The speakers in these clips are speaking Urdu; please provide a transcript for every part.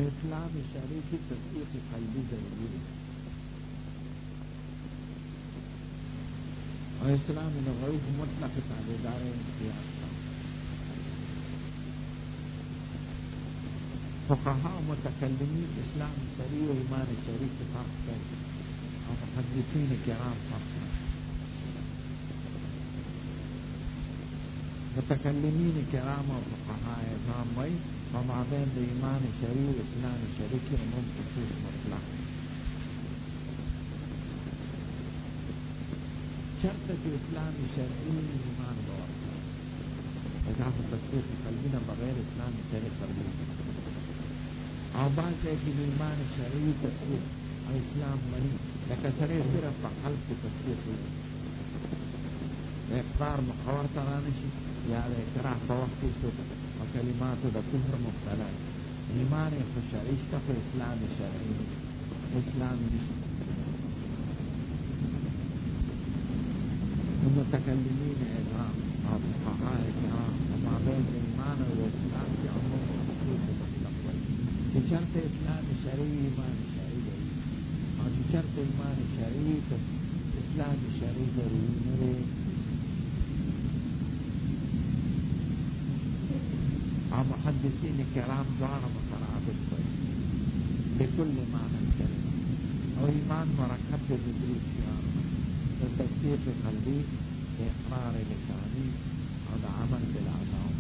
اسلام شرعی کی تصدیق قلبی ضروری ہے، اور اسلام لغوی مطلق تابعدار انقیاد کا فقہاء متکلمین اسلام شرعی و ایمان شرعی کے فرق کرتے اور محدثین کرام فرق کرتے. متکلمین کرام اور فقہاء اعظام وی ومابین ایمان شرعی و اسلام شرعی کی عموم خصوص مطلق شرط کی اسلام شرعی ایمان بورتا اضافہ تصدیق قلبی نہ بغیر اسلام شرعی قلبی اور بات ہے کہ ایمان شرعی تصدیق اور اسلام منی لکسرے صرف قلب کی تصدیق ہوئی اقرار مخور ترانشی یا اقرار فوقتی شد اور کلمات دا کفر مبتلا ایمان شرعی کو اسلام شرعی اسلام متکلمین اعظام اور فقہاء کرام ومابین ایمان و اسلام کے عموم خصوص مطلق کہ شرط اسلام شرعی ایمان شرعی ہے اور شرط ایمان شرعی اسلام شرعی ضروری میرے اور محدثین کرام دوارا مترادف ہوئے بكل معنى الكلمة اور ایمان مرکب کے دوسری خیال تصدیق قلبی اقرار لسانی اور عمل بالاعضاء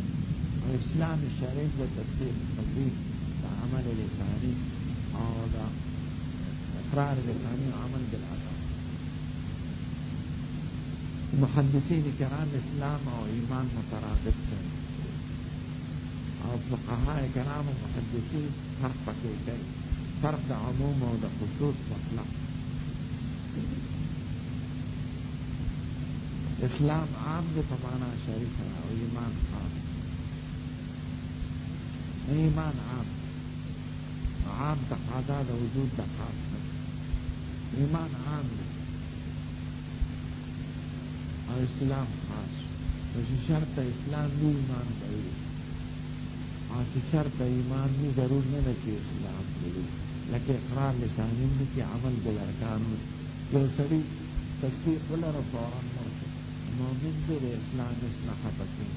اور اسلام شرعی و تصدیق قلبی عمل لسانی اور اقرار لسانی و عمل بالاعضاء. محدثین کرام اسلام اور ایمان مترادف ہیں اور فقہاء کرام و محدثین فرق پکے گئے فرق دا عموم و دا خصوص مطلق. اسلام عام جو پمانا شریف ہے اور ایمان خاص. ایمان عام تقاضا دا وجود دا خاص ہے. ایمان عام اور اسلام خاص. ویسے شرط اسلام بھی ایمان ضروری اور شرط ایمان بھی ضرور نہیں رکھے اسلام کے لیے لیکن اقرار لسانی بھی کہ عمل بالارکان جو سبھی تصدیق ولا فوراً مومن دل اسلام اصلاح پکیں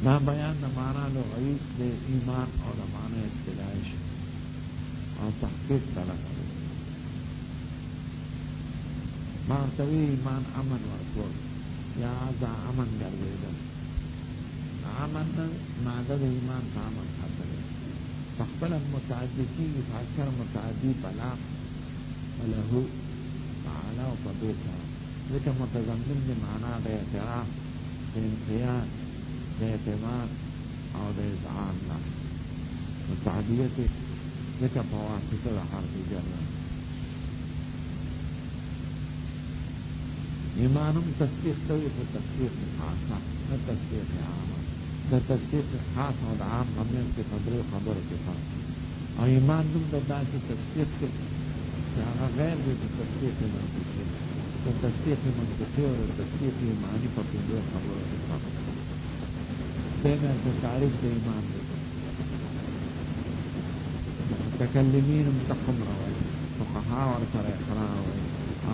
نہ بیان نہ مانا لغوی دے ایمان اور معنی اصطلاحی اور تحقیق طلب مارتوی ایمان امن ورکول یا دا امن گردیدل امن مادد ایمان فامن حاصل فقبل متعددی فاکثر متعدی بلاغ ولہو تعالی و فبیتا لیکن متضمن دی معنی دے اعتراف دے انقیاد دے اعتماد اور دے اذعان لا متعدیت لیکن فواسط دا حرف جرم ایمانم تصدیق کوي خو تصدیق خاصه نه تصدیق عامه. د تصدیق خاص او د عام هم کې خبرو کې فرق او ایمان دوم د داسې تصدیق کې چې هغه غیر د تصدیق منطقي د تصدیق منطقي او د تصدیق ایمانی په دې خبرو کې فرق دی. د تعریف د ایمان دی متکلمین متقم روایت فقهاء ورسره اقرار وایي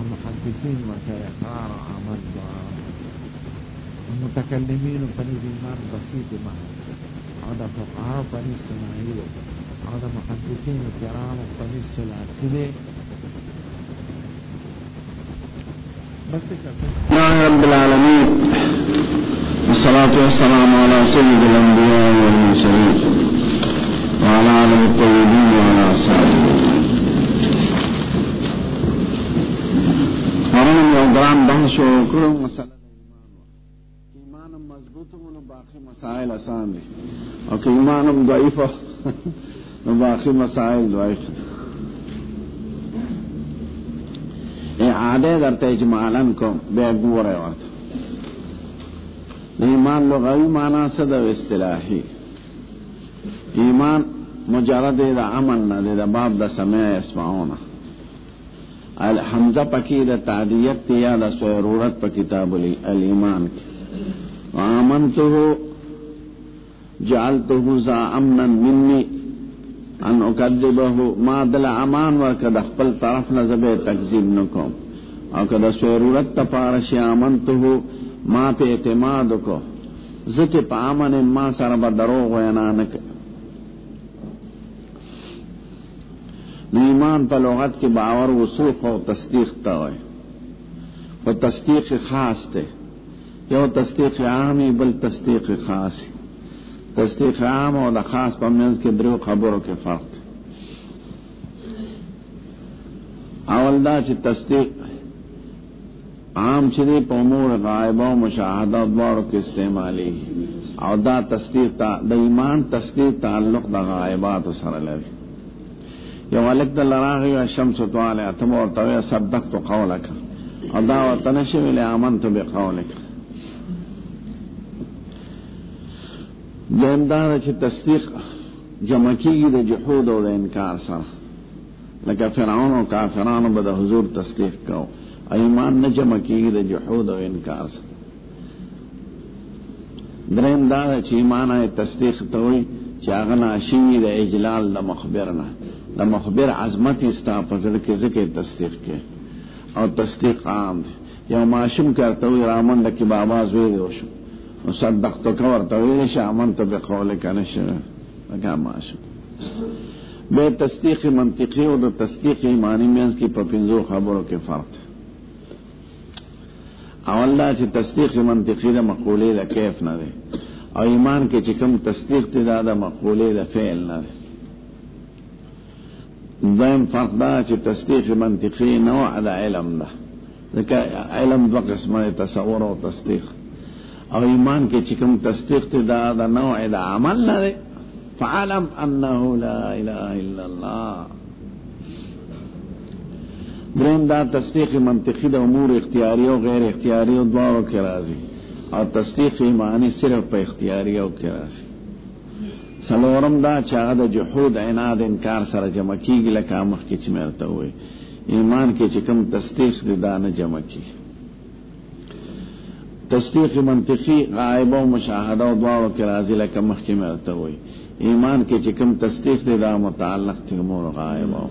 محدثین وسائل اقرار و عمل متکلمین پنیز ایمان بسیط ایمان اور دا فقہاء پنیز سماعی اور دا محدثین کرام پنیز سلاسی دے بس کرتے رب العالمین والصلاة والسلام على سيد الانبیاء والمرسلین وعلى آله الطیبین وعلى اصحابہ. قرآن بحث شروع کرو مسئلہ ایمان مضبوط ہو باقی مسائل آسان ہے اور کہ ایمان ضعیف ہو باقی مسائل ضعیف اعادے در تجمالاً کو بے گور ہے ایمان لغوی معنی صد و اصطلاحی ایمان مجرد دا امن نہ دے دا باب دا سمع اسمعونا حمزہ پکی دا تعدیت یا دا ضرورت پا کتاب الایمان کی وآمنتہو جعلتہو ذا امنا منی ان اکذبہو ما دل امان ورکد اخپل طرف نزب تکذیب نکو او کدا ضرورت تپارشی آمنتہو ما پہ اعتماد کو زت پا امن ما سر با دروغ وینانک ایمان پا لغت کی باور وصوف و تصدیق تا ہوئے و تصدیق خاص تے یو تصدیق عامی بل تصدیق خاصی تصدیق عام و دا خاص پا منز کے دریو خبروں کے فرق تے اول دا چی تصدیق عام چی پا امور غائبہ و مشاہدہ دوارو کے استعمالی او دا تصدیق دا ایمان تصدیق تعلق دا غائبات و سر لگی یو علک دا لراغی و الشمس طوالی اتم اور طوی صدقت قولک او دا و تنشوی لآمنت بقولک دین دا چی تصدیق جمع کی گی دا جحود و دا انکار سر لکا فرعون و کافران با دا حضور تصدیق کو ایمان نہ جمع کی گی دا جحود و انکار سر درین دا چی ایمان آئی تصدیق توی چی اغنا شیوی دا اجلال دا مخبرنا دا مخبر عظمت استا پزر کے ذکر تصدیق کے اور تصدیق عام دے یا معاشم کرتا ہوئی رامن دا کی بابا زوی دے وشو صدقتو کورتا ہوئی شامن تو بقولک نشو لکا معاشم بے تصدیق منطقی و دا تصدیق ایمانی مینز کی پپنزو خبروں کے فرق اولا چی تصدیق منطقی دا مقولی دا کیف نہ دے اور ایمان کے چکم تصدیق دا دا مقولی دا فعل نہ دے دویم فرق دا چی تصدیق منطقی نوع دا علم دا لیکن علم دو قسم تصور و تصدیق اور ایمان کے چکم تصدیق دا نوع دا عمل نہ دے فعلم انہو لا الہ الا اللہ درین دا تصدیق منطقی دا امور اختیاری و غیر اختیاری و دوارو کے رازی اور تصدیق ایمانی صرف پہ اختیاری و کے رازی سلورم دا چاہد جحود عناد انکار سر جمع کی گی لکا مخ کی چمیرتا ہوئے ایمان کے چکم تصدیق دا نہ جمع کی تصدیق منطقی غائبہ و مشاہدہ و دوارو کے رازی لکا مخ کی میرتا ہوئے ایمان کے چکم تصدیق دا متعلق تھی امور غائبہ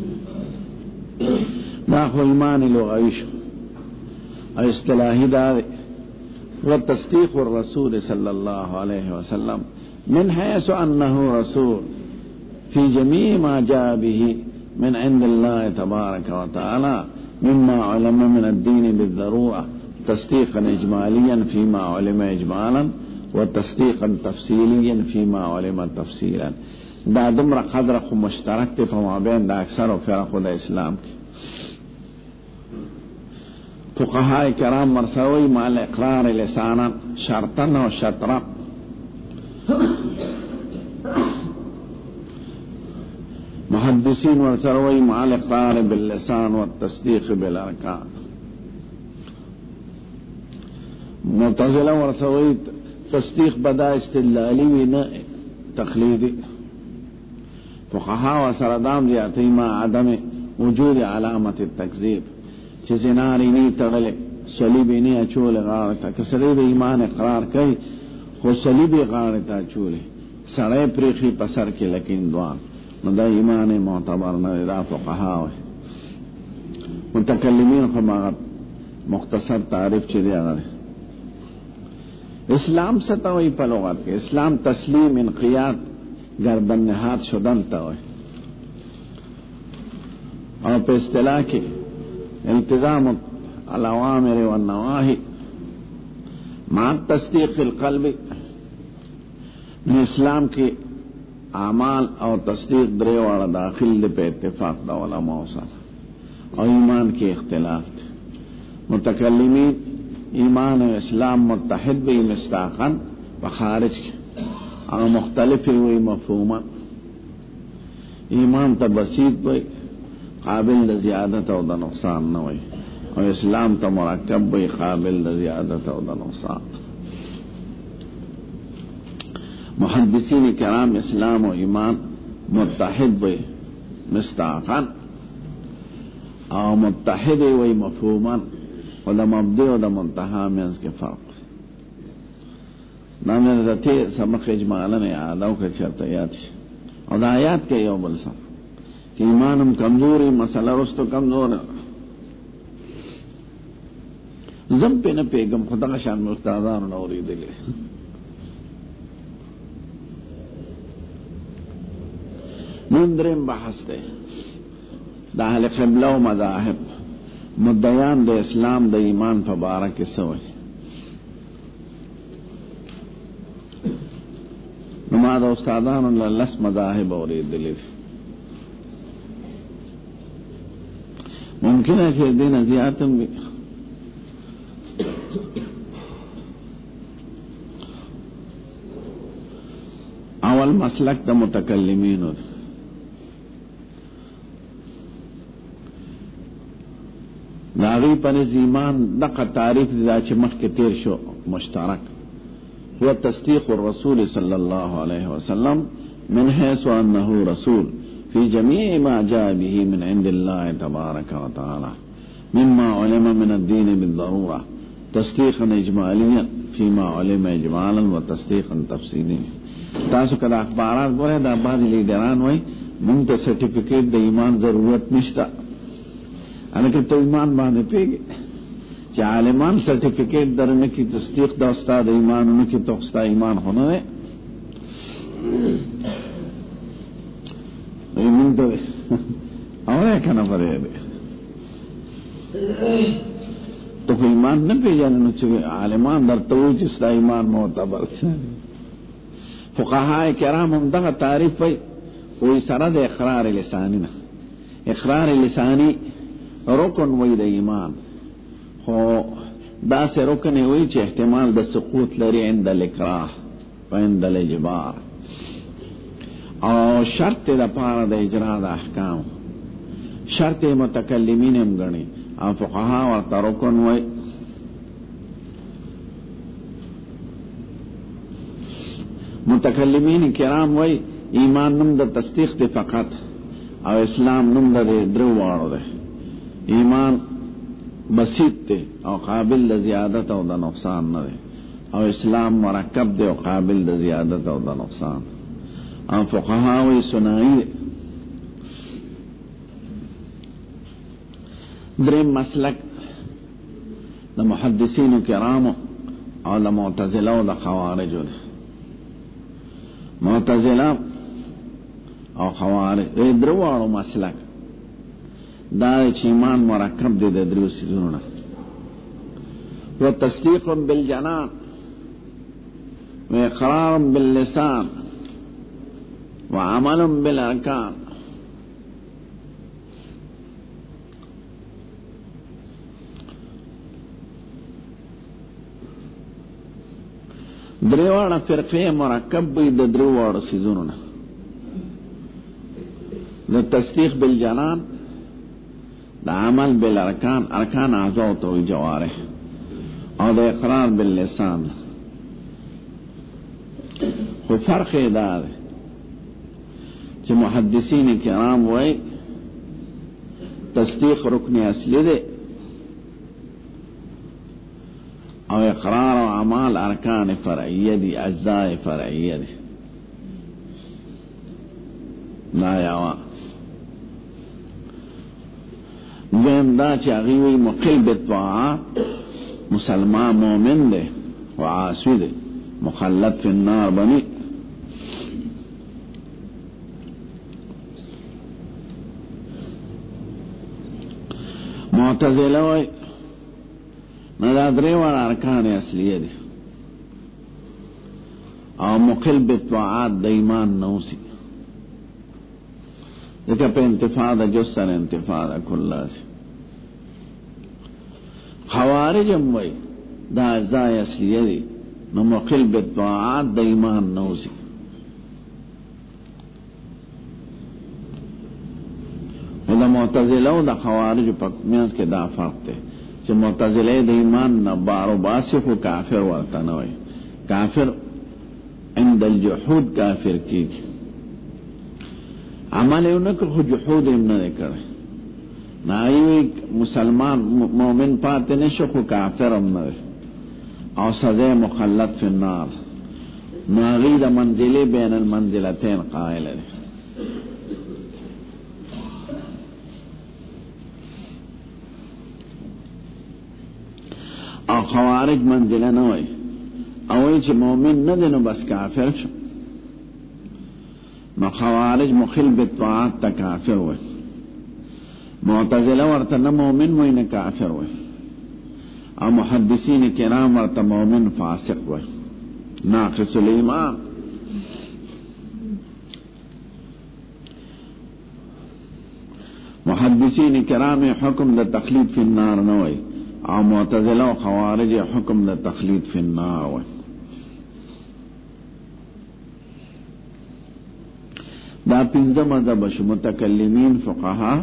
دا خو ایمان لغویش اور اصطلاحی دا و تصدیق الرسول صلی اللہ علیہ وسلم من حیث انه رسول فی جمیع ما جاء به من عند الله تبارک و تعالی مما علم من الدین بالضرورة تصدیقا اجمالیا فيما علم اجمالا و تصدیقا تفصیلیا فيما علم تفصیلا دا دمر قدر خو مشترک تے فما بین دا اکثر و فرق دا اسلام کی فقہاء کرام مرسوی مال اقرار لسانا شرطا و شطرا محدثین ورسوی مال اقرار باللسان والتصدیق بالارکان معتزلہ ورسوی تصدیق بدا استدلالی و نہ تقلیدی فقہاء و سردام زیادتی ما عدم وجود علامت التکذیب چیزی ناری نی تغلے صلیبی نی اچول غارتا کہ صلیب ایمان اقرار کئی خو صلیبی غارتا چولے سڑے پریخی پسر کے لکن دوان مدہ ایمان معتبر ندا فقہا ہوئے متکلمین خماغت مختصر تعریف چی دیا گئے اسلام ستوئی پلوغت کے اسلام تسلیم انقیاد گردن نہاد شدن تاوئے اور پہ اصطلاح کی التزام الاوامر والنواہی مع تصدیق القلب من اسلام کے اعمال اور تصدیق درے والا داخل دے پہ اتفاق دا علماء صالح اور ایمان کے اختلاف تھے متکلمین ایمان و اسلام متحد بھی مستاقن و خارج کے اور مختلف ہوئی مفہوما ایمان تا بسیط بھی قابل دا زیادت او دا نقصان نہ ہوئی اور اسلام تا مرکب بھی قابل دا زیادت او دا نقصان محدثین کرام اسلام و ایمان متحد بھی مستاقن او متحد وی مفهوما و دا مبدع و دا منتہا منز کے فرق نامی رتی سبق اجمالا یادو که چرتا یاد شی او دا آیات کے یو بلسا کہ ایمانم کمزوری مسئلہ رستو کمزور زم پہ نہ پیگم خدا کا شان مستادان نوری دلے نندرم بحث دے دا اہل قبلہ و مذاہب مدعیان دے اسلام دے ایمان فبارک سوئے نما دا استادان لس مذاہب اوری دلے ممکن ہے کہ دین ازیاتم بھی اول مسلک دا متکلمین داغی پر ایمان دقا تعریف دا چمخ کے تیر شو مشترک هو تصدیق الرسول صلی اللہ علیہ وسلم من حیث انه رسول فی جمیع ما جاء به من عند اللہ تبارک و تعالی مما علم من الدین بالضرورہ تصدیقا اجمالیا فیما علم اجمالا و تصدیقا تفصیلیا تاسو کدا اخبارات بولے دا بعض لیڈران ہوئی منتا سرٹیفکیٹ دا ایمان ضرورت نشتا انکہ تو ایمان باندھے پیگے چاہ عالمان سرٹیفکیٹ درنے کی تصدیق دا استاد ایمان انہوں کی تو استاد ایمان ہونا ہے منتا دے اور ایکھنا پڑے دے تو ایمان نہ پی جانے چاہیے عالمان در توج استا ایمان معتبر فقہاء کرام ہم دا تعریف پئی وہی سرد اقرار لسانی نا اقرار لسانی رکن وی دا ایمان خو دا سے رکن وی چھ احتمال دا سقوط لری عند الاکراہ و عند الاجبار اور شرط دا پارا دا اجراء دا احکام شرط متکلمین ہم گنی اور فقہاء ورطا رکن وی متکلمین کرام وی ایمان نم دا تصدیق تے فقط او اسلام نم دا درو وارو دے ایمان بسیط تے او قابل دا زیادت او دا نقصان نہ دے او اسلام مرکب دے او قابل دا زیادت او دا نقصان او فقہاء وی سنائی دے درم مسلک دا محدثین کرام او دا معتزلہ او دا خوارج دے معتزلہ او خوارج دروارو مسلک دا ایمان مرکب دے درو سیزوننا و تصدیق بالجنان و اقرار باللسان و عمل بالارکان دریوانا فرقے مرکب بھی دا دریوانا سیزوننا دا تصدیق بالجنان دا عمل بالارکان ارکان اعضاء تو جوارح اور دا اقرار باللسان خو فرق دار کہ محدثین کرام ہوئے تصدیق رکن اصلی دے او اقرار و اعمال ارکان فرعیہ دی اجزاء فرعیہ دی لا یاوا دویم دا چاگیوی مقل بطاعات مسلمان مومن دے و عاصی دے مخلد فی النار بنی معتزلہ وی ندادرے والا ارکان اصلیہ دی او مقل بطاعات دا ایمان نوسی دیکھا پہ انتفادہ جسر انتفادہ کلا سی خوارج اموی دا اجزاء اصلیہ دی نو مقل بطاعات دا ایمان نوسی و دا معتزلہ و دا خوارج پاکمیانس کے دا فرق تے کہ معتزلہ دا ایمان نبارو باسق و کافر ورطنوی کافر عند الجحود کافر کی عمل انہوں کو جحود امنا دے کرے ناوی مسلمان مومن پاتے نشو خو کافر هم نوی او سزا مخلد فی النار ناغی دا منزلی بین المنزلتین قائل ہے. او خوارج منزلہ نوی اوی چی مومن ندنو بس کافر شو نو خوارج مخل بالطاعات تا کافر ہوئے. معتزلہ ورطا نا مومن ہوئی نا کافر ہوئے اور محدثین کرام ورطا مومن فاسق ہوئے ناقص الایمان. محدثین کرام حکم دا تخلید فی النار نوئی اور معتزلہ و خوارج حکم دا تخلید فی النار ہوئے. دا پنځه مذهب شو متکلمین فقها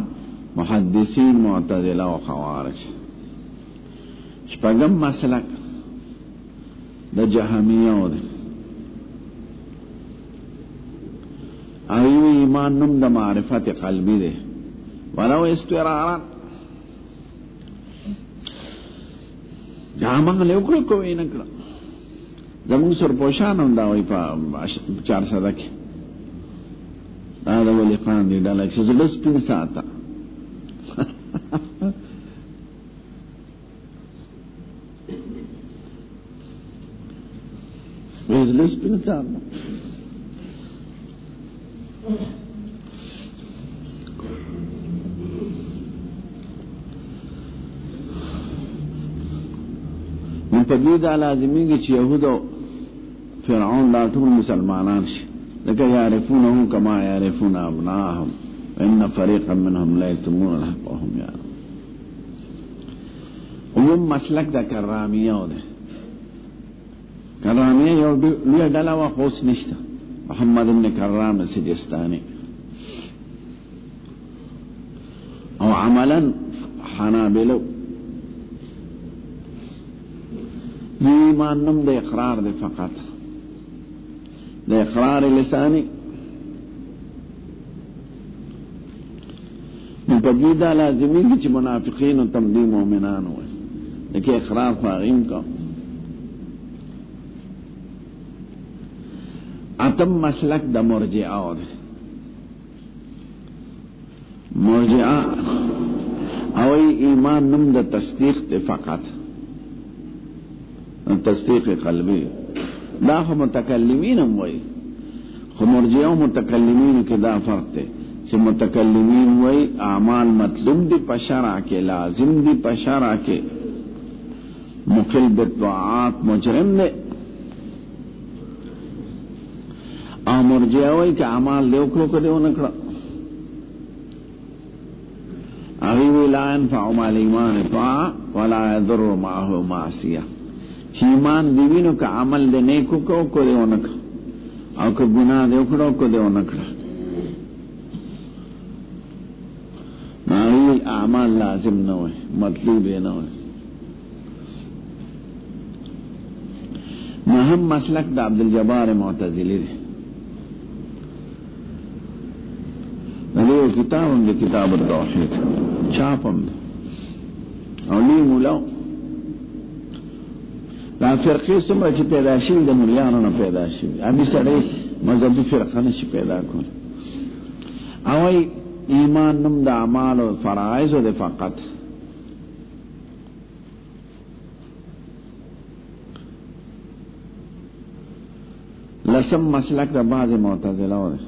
محدثین معتزله و خوارج. شپږم مسلک د جهمیه ده ایو ایمان نم د معرفت قلبی ده ولو استرارا جامع لیوکړو کوی نه کړ زمون سر پوشان هم دا وای په 400 کې دا ولی خان دی دا لکه چې لس پین ساعته لس پین ساعته من پدوی دا لازمی چې یهودو فرعون لا ټول مسلمانان شي لکه یعرفونه کما یعرفون ابناءهم وان فريقا منهم لا يكتمون الحق وهم يعلمون. عموم مسلک دا کرامیه ده کرامیه یو لوی ډله وا خوص نشته محمد ابن کرام سجستانی او عملا حنابلو ایمان نم دا اقرار ده فقط دا اقرار لسانی مپدیدہ لازمی کی چی منافقین و تمدی مومنان ہوئے لیکن اقرار فاغیم کا. اتم مسلک دا مرجعہ دے مرجعہ اوی ایمان نم دا تصدیق دے فقط تصدیق قلبی دا خو متکلمین هم وای خو مرجئه او متکلمین کې دا فرق دی چې متکلمین وای اعمال مطلوب دی په شرع کې لازم دی په شرع کې مخل بالطاعات مجرم دی او مرجئه وای چې اعمال له وکړو کده ونه کړه هغه لا ينفع مال ایمان طاعه ولا يضر معه معصیه. ایمان دیوینو کا عمل دے نیکو کو دے ونکا او که گناہ دے اکڑو کو دے ونکڑا ناوی اعمال لازم نوے مطلوب نوے. مهم مسلک دا عبدالجبار معتزلی دے علیہ کتاب دے کتاب التوحید چاپم دے اولی مولاو دا فرقی سمرا چی پیدا شوی دا ملیانو نا پیدا شوی ابی سڑی مذہبی فرقه نشی پیدا کن اوی ایمان نم دا اعمال و فرائض و دا فقط. لسم مسلک دا بعض معتزلہ و دا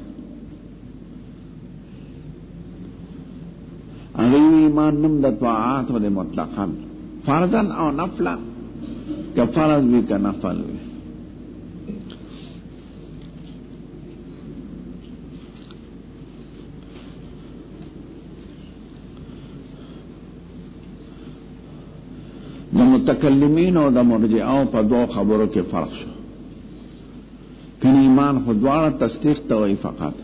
اغیو ایمان نم دا طاعات و دا مطلقا فرضاً او نفلا کا فرض بھی کا نفل بھی. دا متکلمین و دا مرجعوں پر دو خبروں کے فرق شو کن ایمان خودوارا تصدیق توئی فقط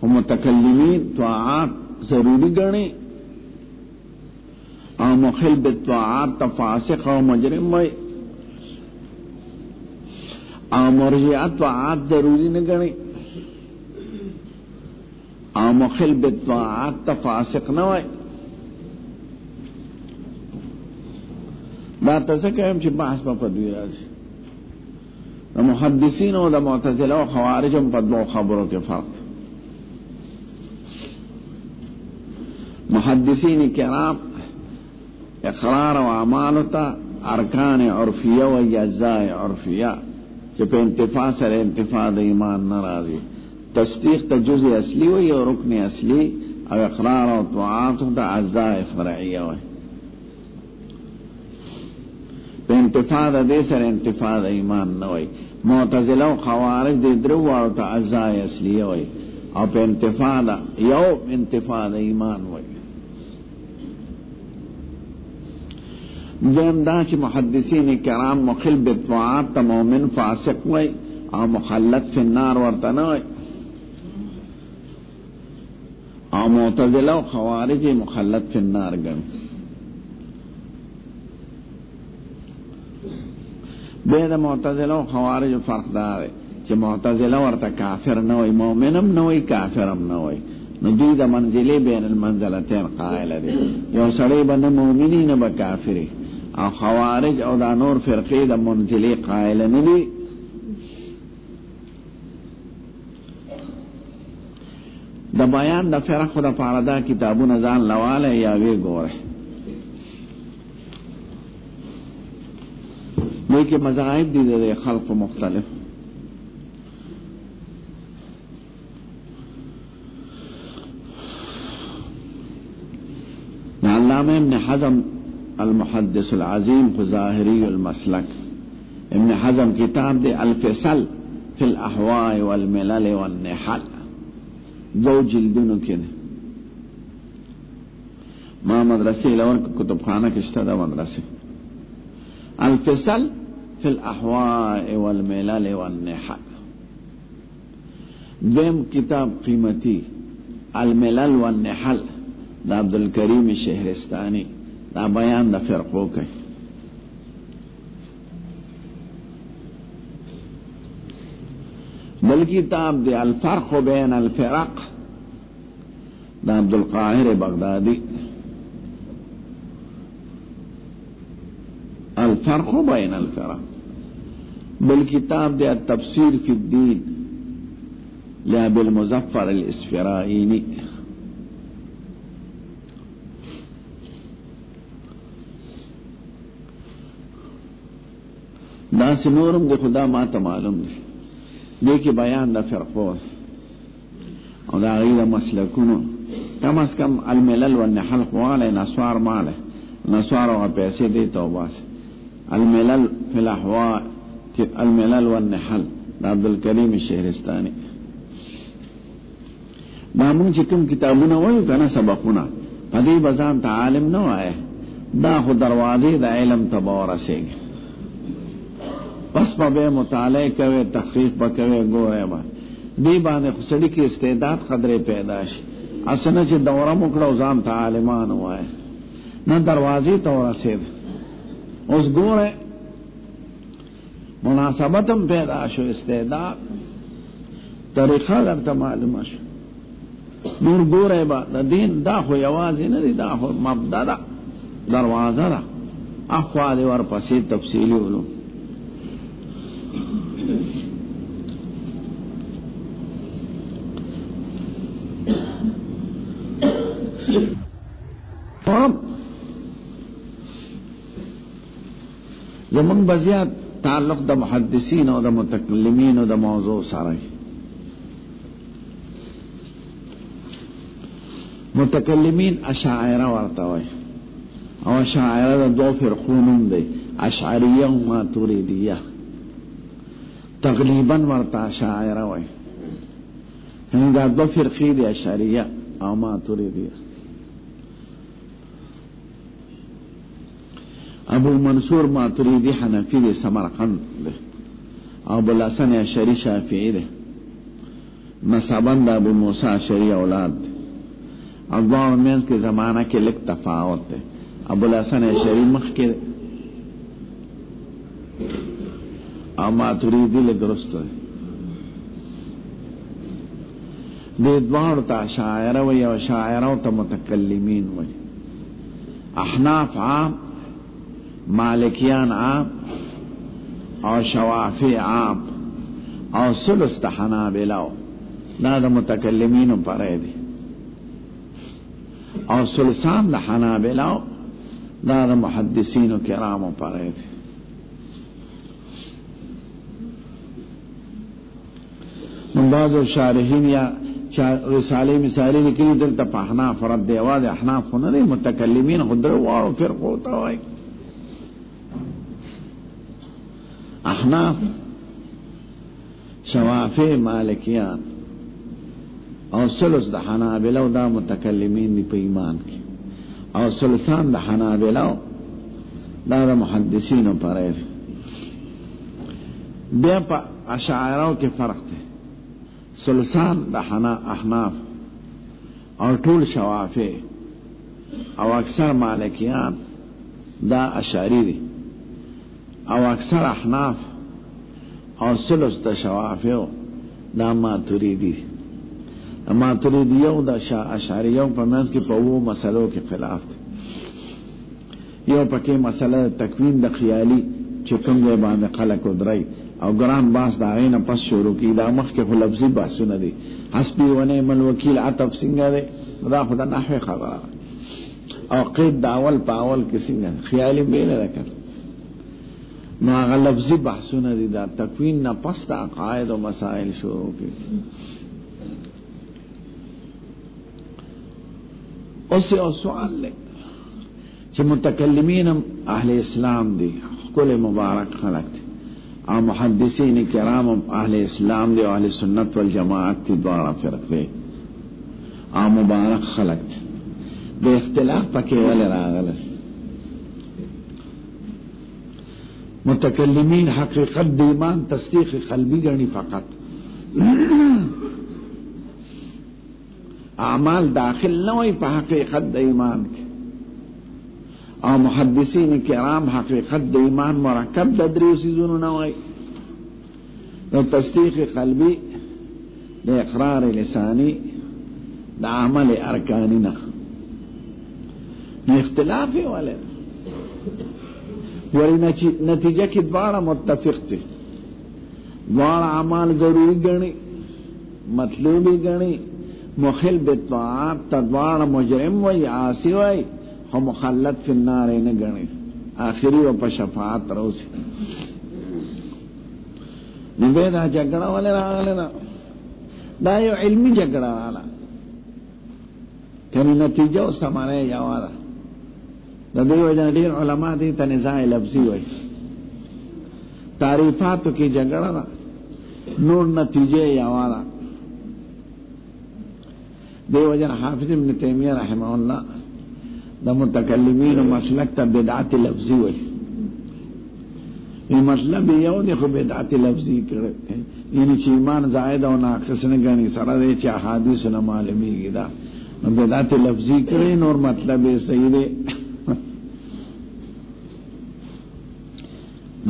و متکلمین طاعات ضروری گرنی او مخل بالطاعات تفاسق و مجرم وئی او مرجعات طاعات ضروری نہ گنی او مخل بالطاعات تفاسق نہ ہوئے دا تاسو کوم چې بحث په دوی راځي. د محدثین او د معتزله او خوارج په دوه خبرو کې فرق. محدثین کرام اقرار و اعمال تا ارکان عرفیه و اجزاء عرفیه چې په انتفاع سره انتفاع د ایمان ناراضي. تصدیق ته جزء اصلی و یا رکن اصلی او اقرار او طاعات ته اجزاء فرعیه و په انتفاع د دې سره انتفاع د ایمان نه وي. معتزله او خوارج د درو او ته اجزاء اصلیه وي او په انتفاع د یو انتفاع د ایمان وي. دویم دا چې محدثین کرام مخل بالطاعات ته مؤمن فاسق وي او مخلد فی النار ورته نه وي، او معتزله او خوارج مخلد فی النار ګڼي. بیا د معتزله او خوارج فرق دا دی چې معتزله ورته کافر نه وي، مؤمن هم نه وي، کافر هم نه وي. نو دوی د منزله بین المنزلتین قائل دي. یو سړی به نه مؤمنی نه به کافری، او خوارج او دا نور فرقې د منزله قائل نه دي. د بیان د فرق د پاره دا کتابونه ځان لواله یا وی ګوره. دوی کې مذاهب دي د خلق مختلف. علامہ ابن حزم المحدث العظیم ظاہری المسلک، ابن حزم کتاب دے الفصل فی الاحواء والملل والنحل، دو جلدونو کے دے. ما مدرسے لور کتب خانہ کشتا دا مدرسے. الفصل فی الاحواء والملل والنحل. دیم کتاب قیمتی الملل والنحل دا عبدالکریم شہرستانی، دا بیان دا فرقو کئی. بل کتاب دے الفرق بین الفرق دا عبدالقاہر بغدادی. الفرق بین الفرق. بل کتاب دے التفسیر فی الدین لابی المظفر الاسفرائینی. دا سنورم دے خدا ما تا معلوم دے دیکھ بیان دا فرقو او دا غیر مسلکونو. کم از کم الملل والنحل خوالے نسوار مالے نسوار و پیسے دیتا و باس. الملل فی الاحواء الملل والنحل دا عبدالکریم شہرستانی. دا مونږ چې کوم کتابونه وایو کنه سبقونه پدې بزان ته عالم نه وایي، دا خو دروازې د علم ته ورسېږي. پس به مطالعه کوي، تحقیق وکوي، ګوره به دی باندې خسړی کې استعداد قدرې پیدا شي. اسنه چې دوره موکړه ځان ته عالمان وایي نه دروازې ته ورسېد. اوس ګوره مناسبت هم پیدا شو، استعداد طریقه درته معلومه شو. نور ګوره به د دین دا خو یوازې نه دی، دا خو مبدا ده، دروازه ده. اخوا دې ورپسې تفصیلي علوم. زمون بزیاد تعلق د محدثین او د متکلمین او د موضوع سره. متکلمین اشاعره ورته وای، او اشاعره د دو فرقونم دی، اشعریه او ماتوریدیه. تقریبا ورته اشاعره وای. دا دو فرقې دي، اشعریه او ماتوریدیه. ابو منصور ماتریدی حنفی دے سمرقند دے، ابو الحسن اشعری شافعی دے، نسبند ابو موسی اشعری اولاد دے. اقوام مینس کے زمانہ کے لک تفاوت دے. ابو الحسن اشعری مخ کے او ماتریدی لے درست دے. دے دوار تا شاعرہ وی او شاعرہ تا متکلمین وی. احناف عام مالکیان عام اور شوافی عام اور ثلث د حنابلہ دا د متکلمین پرے دی اور ثلثان د حنابلہ دا د محدثین کرام پرے دی. بعض شارحین یا رساله مثالی لکلی دلتا پا احناف رد دیواد احناف خونه دی متکلمین خود در وارو فرق ہوتا ہوئی. احناف شوافی مالکیان اور ثلث د حنابلہ دا متکلمین دی پا ایمان کی اور ثلثان د حنابلہ دا دا محدثین پر ہے. بیا پا اشاعروں کے فرق تھے. ثلثان دا احناف اور طول شوافی او اکثر مالکیان دا اشعری دی او اکثر احناف اور ثلث دا شوافی دا ماتریدی. ماتریدیو دا اشعریو پر منز کی پاو مسئلوں کے خلاف تھی. یو پکی مسئلہ تکوین دا خیالی چکم دے باندے خلق ادرائی او گران باس دا غین پس شروع کی دا مخ کے لفظی باسو ندی حسبی و نعم الوکیل عطف سنگا دے دا خدا نحوی خبر او قید دا اول پا اول کی سنگا خیالی بیلے رکھر نو آغا لفظی باسو ندی دا تکوین نا پس دا قائد و مسائل شروع کی. اسی او سوال لے چھ متکلمین اہل اسلام دی کل مبارک خلق دی اور محدثین کرام اہل اسلام دے اہل سنت والجماعت تی دوارا فرق دے اور مبارک خلق دے دے اختلاف پکے والے راغل. متکلمین حقیقت دی ایمان تصدیق قلبی گرنی فقط اعمال داخل نوئی پا حقیقت دی ایمان کی اور محدثین کرام حقیقت دا ایمان مرکب دا دریو سیزونو نوائی دا تصدیق قلبی دا اقرار لسانی دا عمل ارکانی نا اختلافی والے ولی نتیجہ کی دوارا متفق تے دوارا عمال ضروری گرنی مطلوبی گرنی مخل بطاعات تا دوارا مجرم وی عاصی وی ہم مخلد فی النار نہ گنے آخری و پا شفاعت روسی نبی دا جگڑا والے راغلے نا دا یو علمی جگڑا رالا کنی نتیجہ اس سمانے جاوالا دا دیو جن دیر علماء دی تنزاع لفظی ہوئی تعریفاتو کی جگڑا نا نور نتیجہ جاوالا. دیو جن حافظ ابن تیمیہ رحمہ اللہ دا متکلمین و مسلک تا بدعات لفظی ہوئی یہ مطلب یو دیکھو بدعات لفظی کرتے یعنی چی ایمان زائد و ناقص نگنی سرہ دے چی احادیث و نمالمی گی دا بدعات لفظی کرے اور مطلب صحیح دے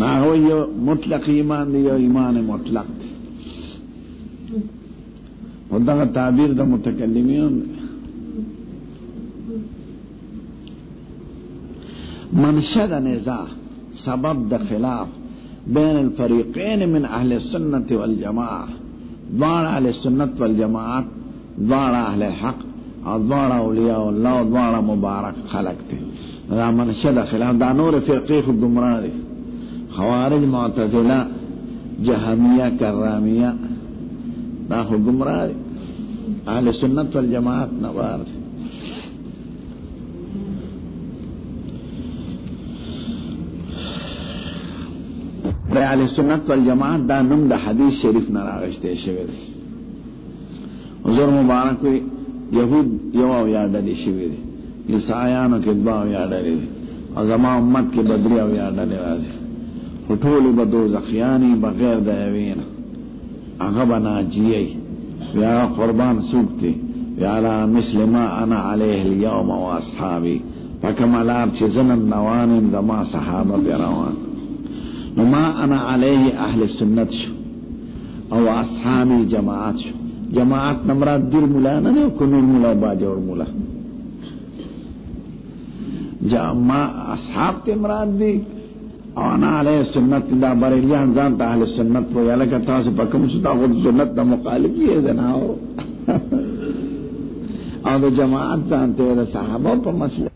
نا ہو یہ مطلق ایمان دی یا ایمان مطلق دی و دا تعبیر دا متکلمین منشد نزاع سبب دا خلاف بین الفریقین من اہل السنت والجماعہ دوار اہل السنت والجماعت دوار اہل حق اور دوار اولیاء اللہ اور دوار مبارک خلق تھے. منشد خلاف دا نور فرقی خود گمراہ دی خوارج معتزلہ جہمیہ کرامیہ دا خود گمراہ دی اہل سنت والجماعت نوار دی. اہل سنت والجماعت دا نم دا حدیث شریف نراغشتے شوی دی حضور مبارک وی یہود یو او یا ڈلی شوی دی عیسائیانو کے دعا او یا ڈلی دی اور زمان امت کے بدری او یا ڈلی رازی خطولی بدو زخیانی بغیر دیوین اغب ناجیئی وی قربان سوکتی وی علا مثل ما انا علیہ اليوم و اصحابی فکمالار چیزنن نوانیم زمان صحابہ بیروان ما انا علیہ اہل سنت شو او اصحابی جماعت شو. جماعت نمرات دیر ملا نہ کنور ملا باجور ملا ما اصحاب ته مراد دي او انا علی سنت دا بریلیان ځان ته اهل سنت وایي لکه تاسو په کوم څه تاسو سنت د مخالفي زناو او د جماعت ځان ته د صحابه په مسله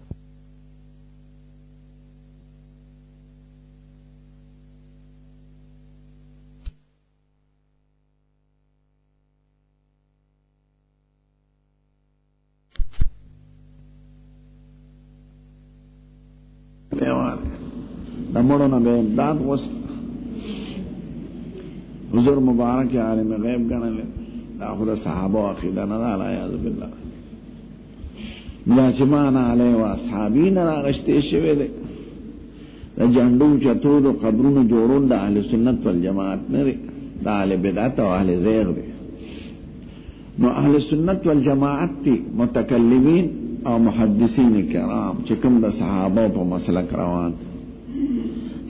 دمڑوں نے بے امداد وسط حضور مبارک عالم غیب گنے لے خود صحابہ و عقیدہ ندا علیہ باللہ ملاچمان علیہ و اصحابین راغشتے شوے دے دا جنڈو چطور و قبرون جوڑون دا اہل سنت والجماعت نرے دا اہل بدعت و اہل زیغ دے نو اہل سنت والجماعت تی متکلمین او محدثین کرام چکم دا صحابہ پا مسلک روان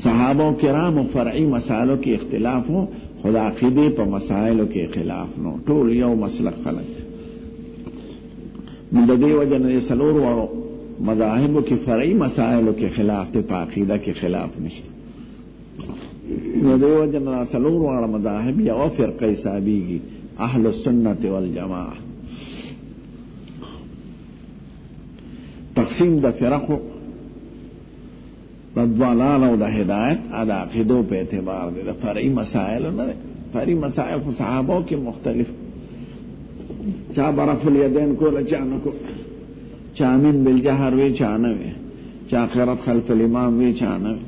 صحابہ کرام و فرعی مسائلوں کی اختلاف ہو خدا عقیدے پا مسائلوں کے خلاف نو طول یو مسلک خلق مددی وجہ نے سلور و مذاہبوں کی فرعی مسائلوں کے خلاف تے پا عقیدہ کے خلاف نشتے مددی وجہ نے سلور و مذاہب یا او فرقی صحابی کی اہل السنت والجماعہ تقسیم دا فرقو ضلال او دا ہدایت ادا عقیدوں پہ اعتبار دے دا فرعی مسائل نہ فرعی مسائل کو صحابوں کے مختلف چا برف الیدین کو لچانہ کو چامن بالجہر وی چانوے چا قرات خلف الامام وی چانوے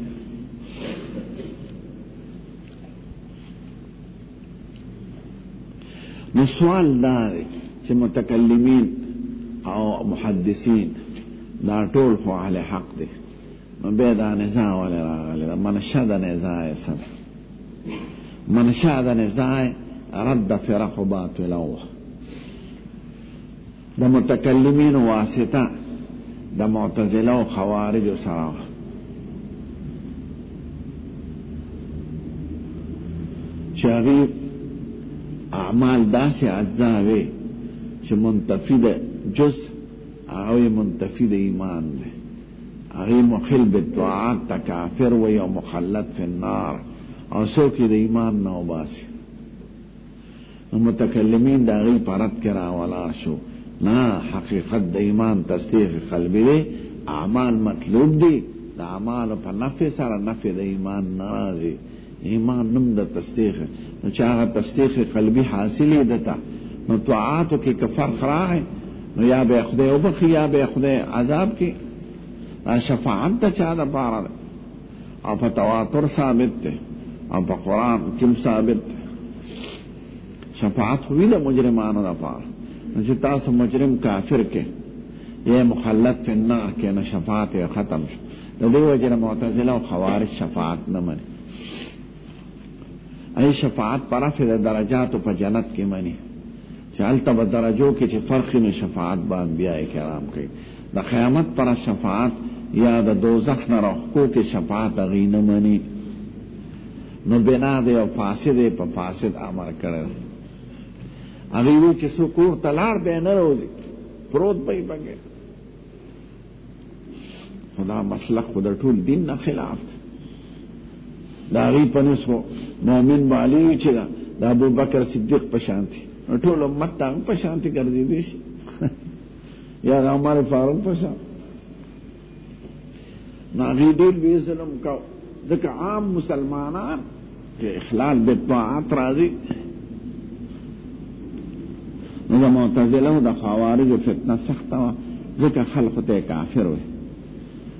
نسوال دار چھ متکلمین او محدثین دا طول خو اہل حق دے بیدا نزاع والی راغلی منشا دا نزاع سن منشا دا نزاع رد فرق باطل اوہ دا متکلمین واسطہ دا معتزلہ و خوارج و سراح شاغیب اعمال دا سے اجزاوے چھ منتفی دا جز اوی منتفی دا ایمان دے اغی مخل بالدعات تا کافر وی او مخلد فی النار او سوکی دا ایمان نو باسی متکلمین دا اغی پرد کرا ولار شو نا حقیقت دا ایمان تصدیق قلبی دے اعمال مطلوب دی دا اعمال پا نفع سر نفع دا ایمان نرازی ایمان نم دا تصدیق نو چاہا تصدیق قلبی حاصلی دتا نو طاعاتو کی کفرق راہ نو یا بے خدے اوبخی یا بے خدے عذاب کی شفاعت تا چاہ دا پارا دے او پا تواتر ثابت تے او پا قرآن کم ثابت تے شفاعت ہوئی دا مجرمانو دا پارا نچہ تاسو مجرم کافر کے یہ مخلد فی النار کے نا شفاعت ختم شو دا دے وجہ معتزلہ و خوارج شفاعت نمانی ای شفاعت پر رفع درجات پا جنت کی منی چالتا با درجوں کی چھ فرقی میں شفاعت با انبیاء کرام کی دا قیامت پر شفاعت یا دا دوزخ نرخکو کی شفاعت اغین منی نو بنا دے و فاسد پا فاسد عمر کرے اغیوی چھ سکور تلار بے نروزی پروت بھئی بگے خدا مسلک خدا طول دین نا خلاف دا اغی پنس کو مومن بالیوی چھ دا ابو بکر صدیق پشانتی طول امت تاگ پشانتی کر دی دیشی یا ہمارے فاروق پشان ناغی دیر بھی ظلم کا ذکر عام مسلمانان کہ اخلال بالطاعات راضی نظر معتزلہ دا خوارج و فتنہ سختا ذکر خلقت کافر ہوئے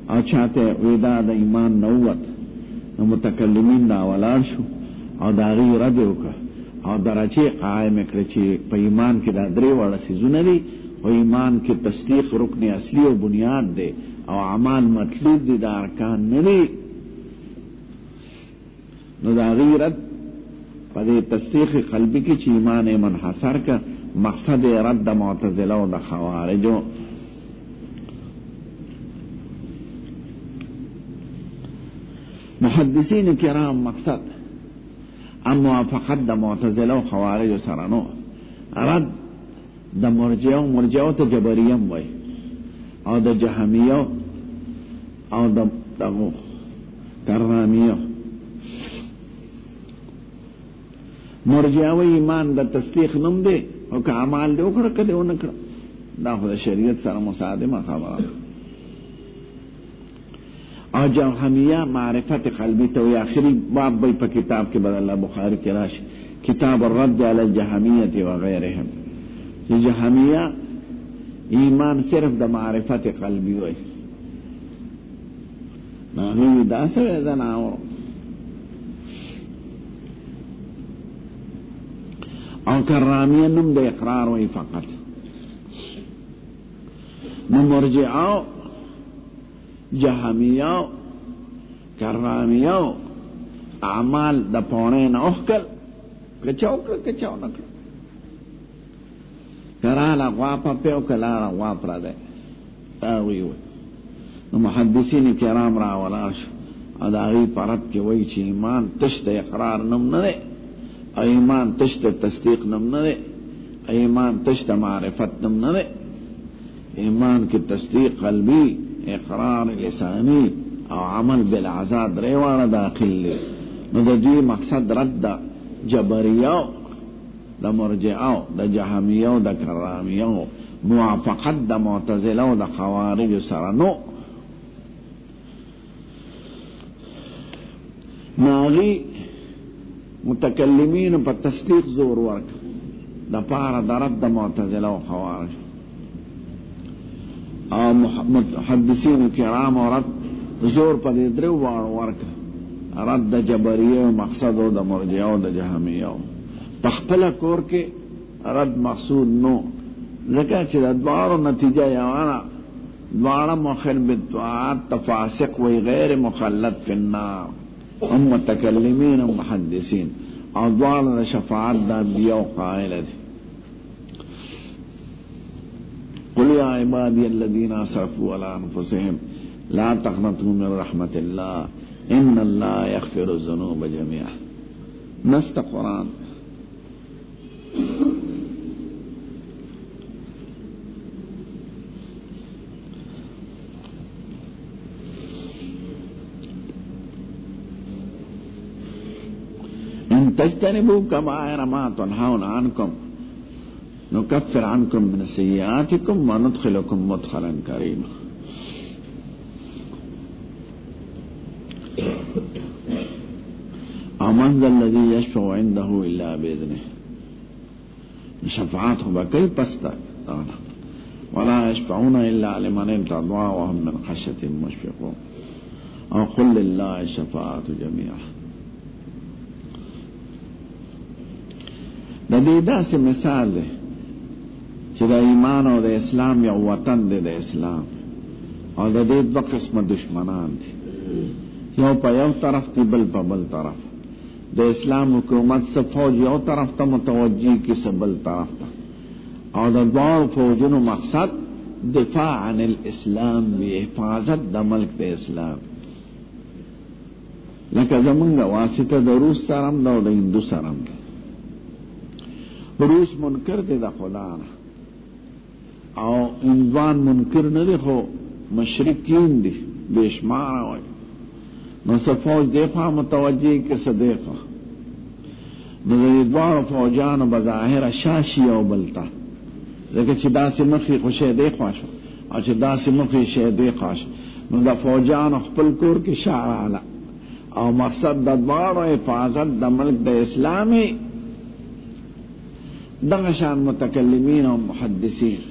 اور چاہتے ویدا دا ایمان نوت متکلمین دا ولار شو اور دا غی ردیو کا اور درجے قائم اکرچی پا ایمان کی دا دری وڑا سیزو ندی و ایمان کی تصدیق رکن اصلی و بنیاد دے او اعمال مطلوب دی دا ارکان ندی نو دا غیرت پا دی تصدیق قلبی کی چی ایمان منحصر کا مقصد رد دا معتزلہ و دا خوارجو محدثین کرام مقصد ام موافقت دا معتزلہ و خوارج و سرانو رد دا مرجعو تا جبریم وی او دا جہمیو او دغو کرامیو. مرجعه و ایمان د تصدیق نوم دی او که اعمال دی وکړه کده و نکړه دا خو د شریعت سره مصادمه خبره. او جهمیه معرفت قلبی ته وی آخری باب به په کتاب کې بدل الله بخاری کې راشي کتاب الرد علی الجهمیه و غیرهم. جهمیه ایمان صرف د معرفت قلبی وی ناغی دا سوی زناو. او کرامیه نم د اقرار وی فقط. نو مرجعو جهمیو کرامیو اعمال د پونه نه اوکل کچاو نکړه کراله غوا په کلا غوا پر ده دا ویو. نو محدثین کرام را ولاش اداغي پرد کې وای چې ایمان تشت اقرار نم نه ایمان تشت تصدیق نم نه ایمان تشت معرفت نم نه ایمان کی تصدیق قلبی اقرار لسانی او عمل بالعزاد ریوانه داخل لی. نو دا دوی مقصد رد دا جبریو دا مرجعو دا جهمیو دا کرامیو موافقت دا معتزلو دا خوارج سرنو. ناغی متکلمین پا تصدیق زور ورک دا پارا دا رد دا معتزلو خوارج او محدثین کرام و رد زور پا دی درو وارو ورک رد دا جبریو مقصد و دا مرجعو دا جهمیو پخپل کور کے رد مقصود نو ذکر چی دا دوارو نتیجہ یوانا دوارا مخل بالطاعات تفاسق و غیر مخلد فی النار ام متکلمین ام محدثین او دوارا دا شفاعت دا بیو قائل دی. قل یا عبادی الذین اسرفوا علی انفسهم لا تقنطوا من رحمت اللہ ان اللہ یغفر الذنوب جميعا. نست قرآن ان تجتنبوا کبائر ما تنهون عنکم نکفر عنکم من سیئاتکم وندخلکم مدخلا کریما. من ذا الذی یشفع عنده الا باذنه شفاعت ہو بکئی پستا ولا یشفعون الا لمن ارتضى وهم من خشیة مشفقون او قل للہ الشفاعت جميعا. دا دیدہ سے مثال دے چی دا ایمان و دا اسلام یا وطن دے دا اسلام اور دا دید با قسم دشمنان دی یو پا یو طرف تی بل پا بل طرف دا اسلام حکومت سے فوج یو طرف تا متوجی کی سے بل طرف تا اور دا دوار فوجن مقصد دفاع عن الاسلام بی حفاظت دا ملک دا اسلام. لکہ زمانگا واسطہ دا روس سرم دا دا ہندو سرم دا. روس منکر دے دا خدانا او اندوان منکر ندے خو مشرکین دی بیشمارا ہوئی نو فوج دیفا متوجہ کس دیفا نو ادوار فوجان بظاہر شاشی او بلتا لیکن چی دا سی مخی خوشی دیخوا شو او چی دا سی مخی شی دیخوا شو نو دا فوجان خپل کور کی شعر علا او مقصد دا دوار و حفاظت دا ملک دا اسلامی دغشان متکلمین و محدثین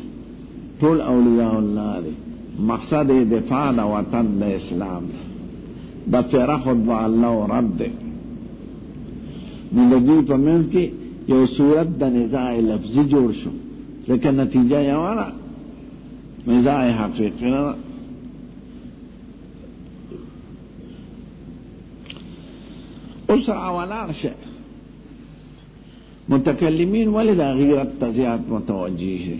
طول اولیاء اللہ دی مقصد دفاع دا وطن دا اسلام دا فرق دا اللہ و رد دے. نندگی پا منز کی یو صورت دا نزاع لفظی جوڑ شو لیکن نتیجہ یوانا نزاع حقیقی نا. اس راولان شے متکلمین والی دا غیرت تزیاد متوجی شے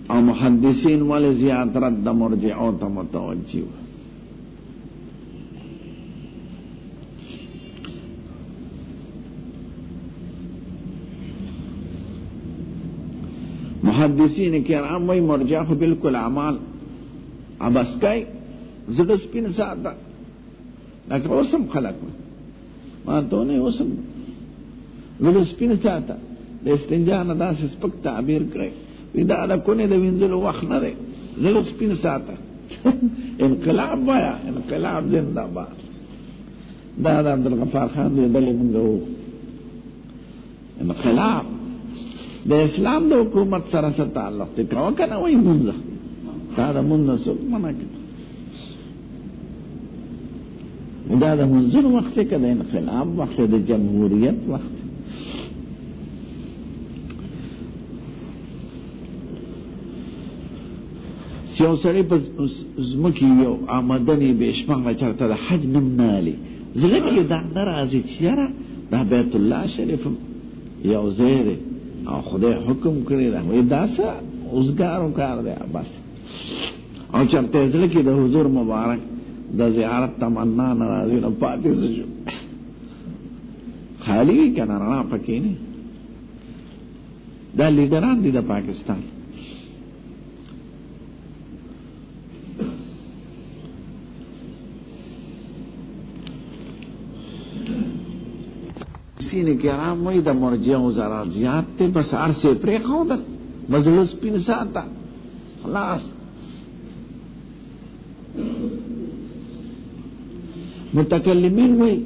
اور محدثین والی زیاد رد دا مرجعوں تا متوجی ہو. محدثین کرام وی مرجع خو بالکل اعمال عبس کئی زړه سپین ساته لکه اوسم خلق ما ته نه اوسم زړه سپین ساته د استنجا نه داسې سپک تعبیر کړی دا د کونه د وینځلو وخت نه دی زړه سپین ساته انقلاب وایا انقلاب زنده باد دا د عبدالغفار خان دی دلې مونږ وو انقلاب د اسلام د حکومت سره څه تعلق دی کوه که نه وایي مونځ دا د مونځ نه څوک منع کړي دا د منځونو وخت دی که د انقلاب وخت دی د جمهوریت وخت دی چې یو سړی په ځمکې یو آمدنې بېشماره چېرته د حج نم نه الي زړه کې دا نه راځي چې یاره دا بیت الله شریف یو ځای دی او خدای حکم کړی ده وایي دا څه اوزګارو کار دی بس او چېرته یې زړه کې د حضور مبارک د زیارت تمنا نه راځي نو پاتې څه شو خالی وي که نه رڼا پکې نه دا لیډران دي د پاکستان سینه کرام وای د مرجعو ضرر زیات ته بس ارسه پرې خودل مجلس پین ساته خلاص متکلمین وای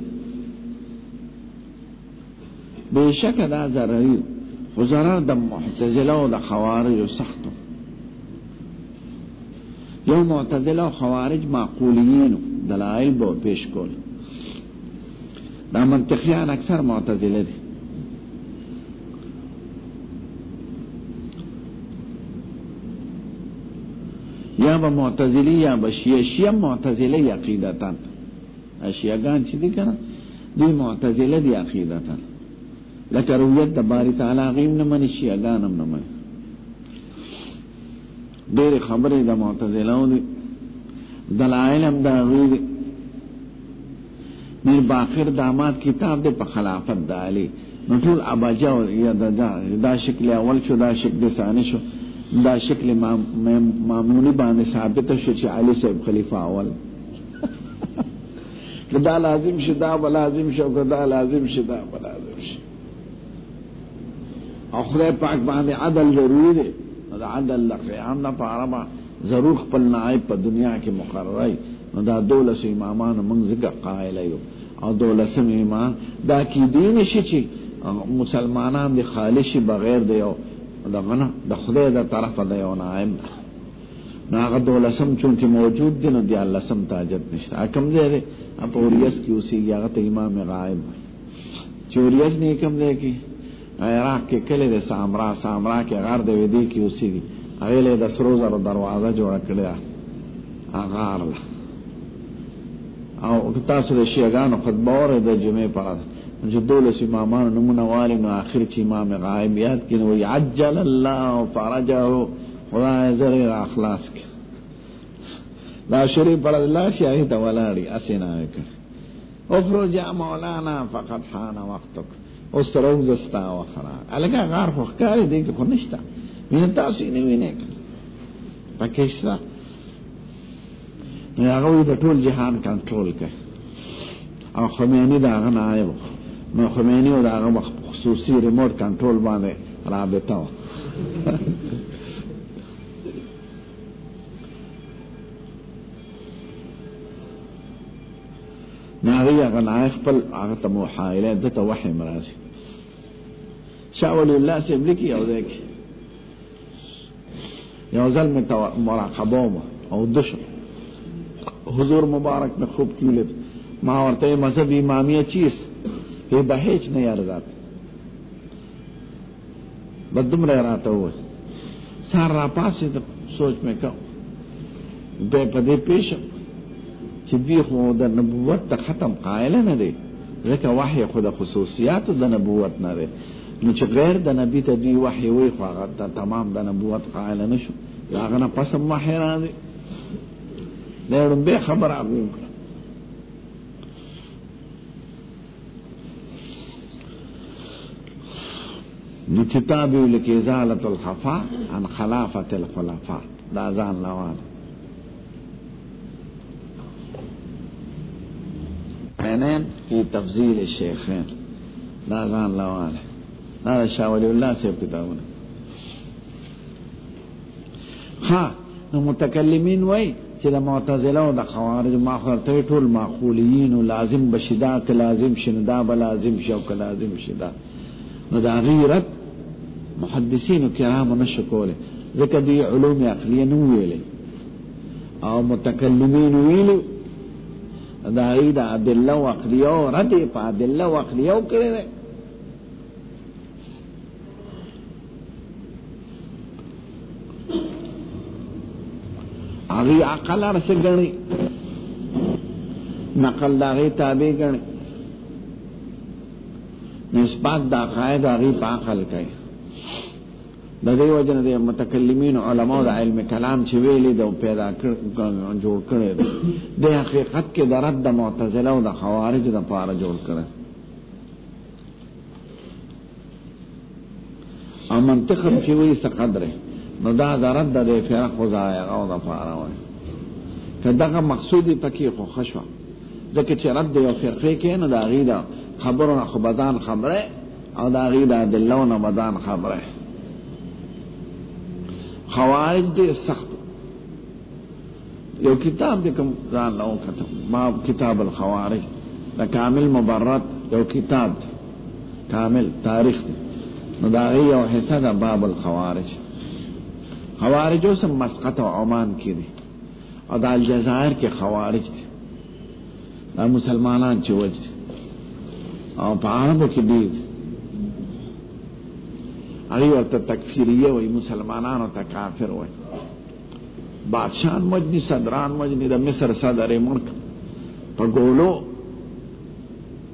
بشک دا ضرری خو ضرر د معتزله او د خوارج سختو یو معتزله او خوارج معقولیین دلائل به پیش کول دا منطقیان اکثر معتزله دي یا به معتزلی یا به شیعه معتزله عقیدتن شیعگان چی دی کنه دوی معتزله دی عقیدتن لکه رویت د باری تعالی غیم نمانی شیعگان هم نمانی دیر خبری د معتزله دی دلائل هم دا غیر دی میر باقر داماد کتاب دے پا خلافت دا علی نو طول اباجا یا دا شکل اول شو دا شکل ثانی شو دا شکل معمولی باندې ثابت شو چې علی صاحب خلیفہ اول دا لازم شدا بلازم شو دا لازم شدا بلازم شو او خدای پاک باندې عدل ضروری دی دا عدل لقیام نه پارما ضرور خپل نائب په دنیا کې مقررای نو دا 12 امامان موږ ذکر قائل یو او 12 امام دا کی دین شي چې مسلمانان دي خالصي بغیر دی او دا غنه د خدای د طرفه دی او نائب نو هغه 12 چونکه موجود دي نو دی الله سم تاجت نشته کوم دی په اوریس کې اوسې هغه ته امام غائب چې اوریس نه کوم دی کې عراق کې کله د سامرا کې غار دی ودی کې اوسې هغه له د سروزر دروازه جوړ کړی هغه او تاسو د شیعاګانو خطبه اوره د جمعې پر چې 12 امامان نمونه والی نو اخر چې امام غائب یاد کینو عجل الله فرجه خدای زری را اخلاص کی دا شریف پر الله شاهد ولاړی اسینا وک اخرج یا مولانا فقط حان وقتک او سروز زستا وخرا الګه غار خو ښکاری دی کو نشتا وین تاسو نه وینئ پاکستان نو هغه د ټول جهان کنټرول کوي او خمینی دا هغه نائب نو خمینی او دا هغه خصوصي ریموټ کنټرول باندې رابطه و نو هغه نائب خپل هغه ته محایله دته وحی مراسي شاول الله سبلکی او ذاک یو ځل مراقبه او دشو حضور مبارک نے خوب کیولت ما ورته مذهب امامیه چیز هی به هیڅ نه یارزات بدوم راته و سار را پاسه ته سوچ مې کا به په دې پیش چې دی خو د نبوت ته ختم قائل نه دی ځکه وحی خود خصوصیات د نبوت نه دی نو چې غیر د نبی ته دی وحی وی خو هغه تمام د نبوت قائل نه شو هغه نه پس وحی را دی لیکن بے خبر آگوں نو کتابی لکی ازالت الخفا عن خلافت الخلفاء دا ازان لوان العینین فی تفضیل الشیخین دا ځان لواله دا شاه ولی الله صاحب کتابونه. ها نو متکلمین وای چې د معتزله او د خوارج ماخرته ټول معقولیین او لازم بشدا که لازم شندا به لازم شو که لازم شدا، نو دا غیرت محدثین کرام نشو کوله ځکه دی علوم عقلیه نو ویلې او متکلمین ویلو دا غیر ادله عقلیه او رد په ادله عقلیه کړي. اغی عقل ارس گنی نقل داغی تابع گنی نسبات دا قائد اغی پا عقل کئی. دا دی وجن دی متکلمین علماء دا علم کلام چویلی دا پیدا جوڑ کرے دی حقیقت کے دا رد دا معتزلہ و دا خوارج دا پارا جوڑ کرے او منطقم چوی سا قدرے نو دا درد دا دے فرق و زائغ او دا پارا ہوئی کہ دا مقصودی پکی خو خشوہ ذکر چی رد یو فرقی کے نو دا غی دا خبرون خبدان خبرے او دا غی دا دلون بدان خبرے. خوارج دے سخت یو کتاب دے کم زان لو کتب باب کتاب الخوارج دا کامل مبرد یو کتاب دے کامل تاریخ دے نو دا غی یو حصہ دا باب الخوارج. خوارجوں سے مسقط و عمان کی دی اور دا الجزائر کے خوارج دی دا مسلمانان چوج دی اور عربوں کی دید اگی ورطا تکفیریہ ہوئی مسلمانان ہوتا کافر ہوئی بادشاہان مجنی صدران مجنی دا مصر صدر ملک پا گولو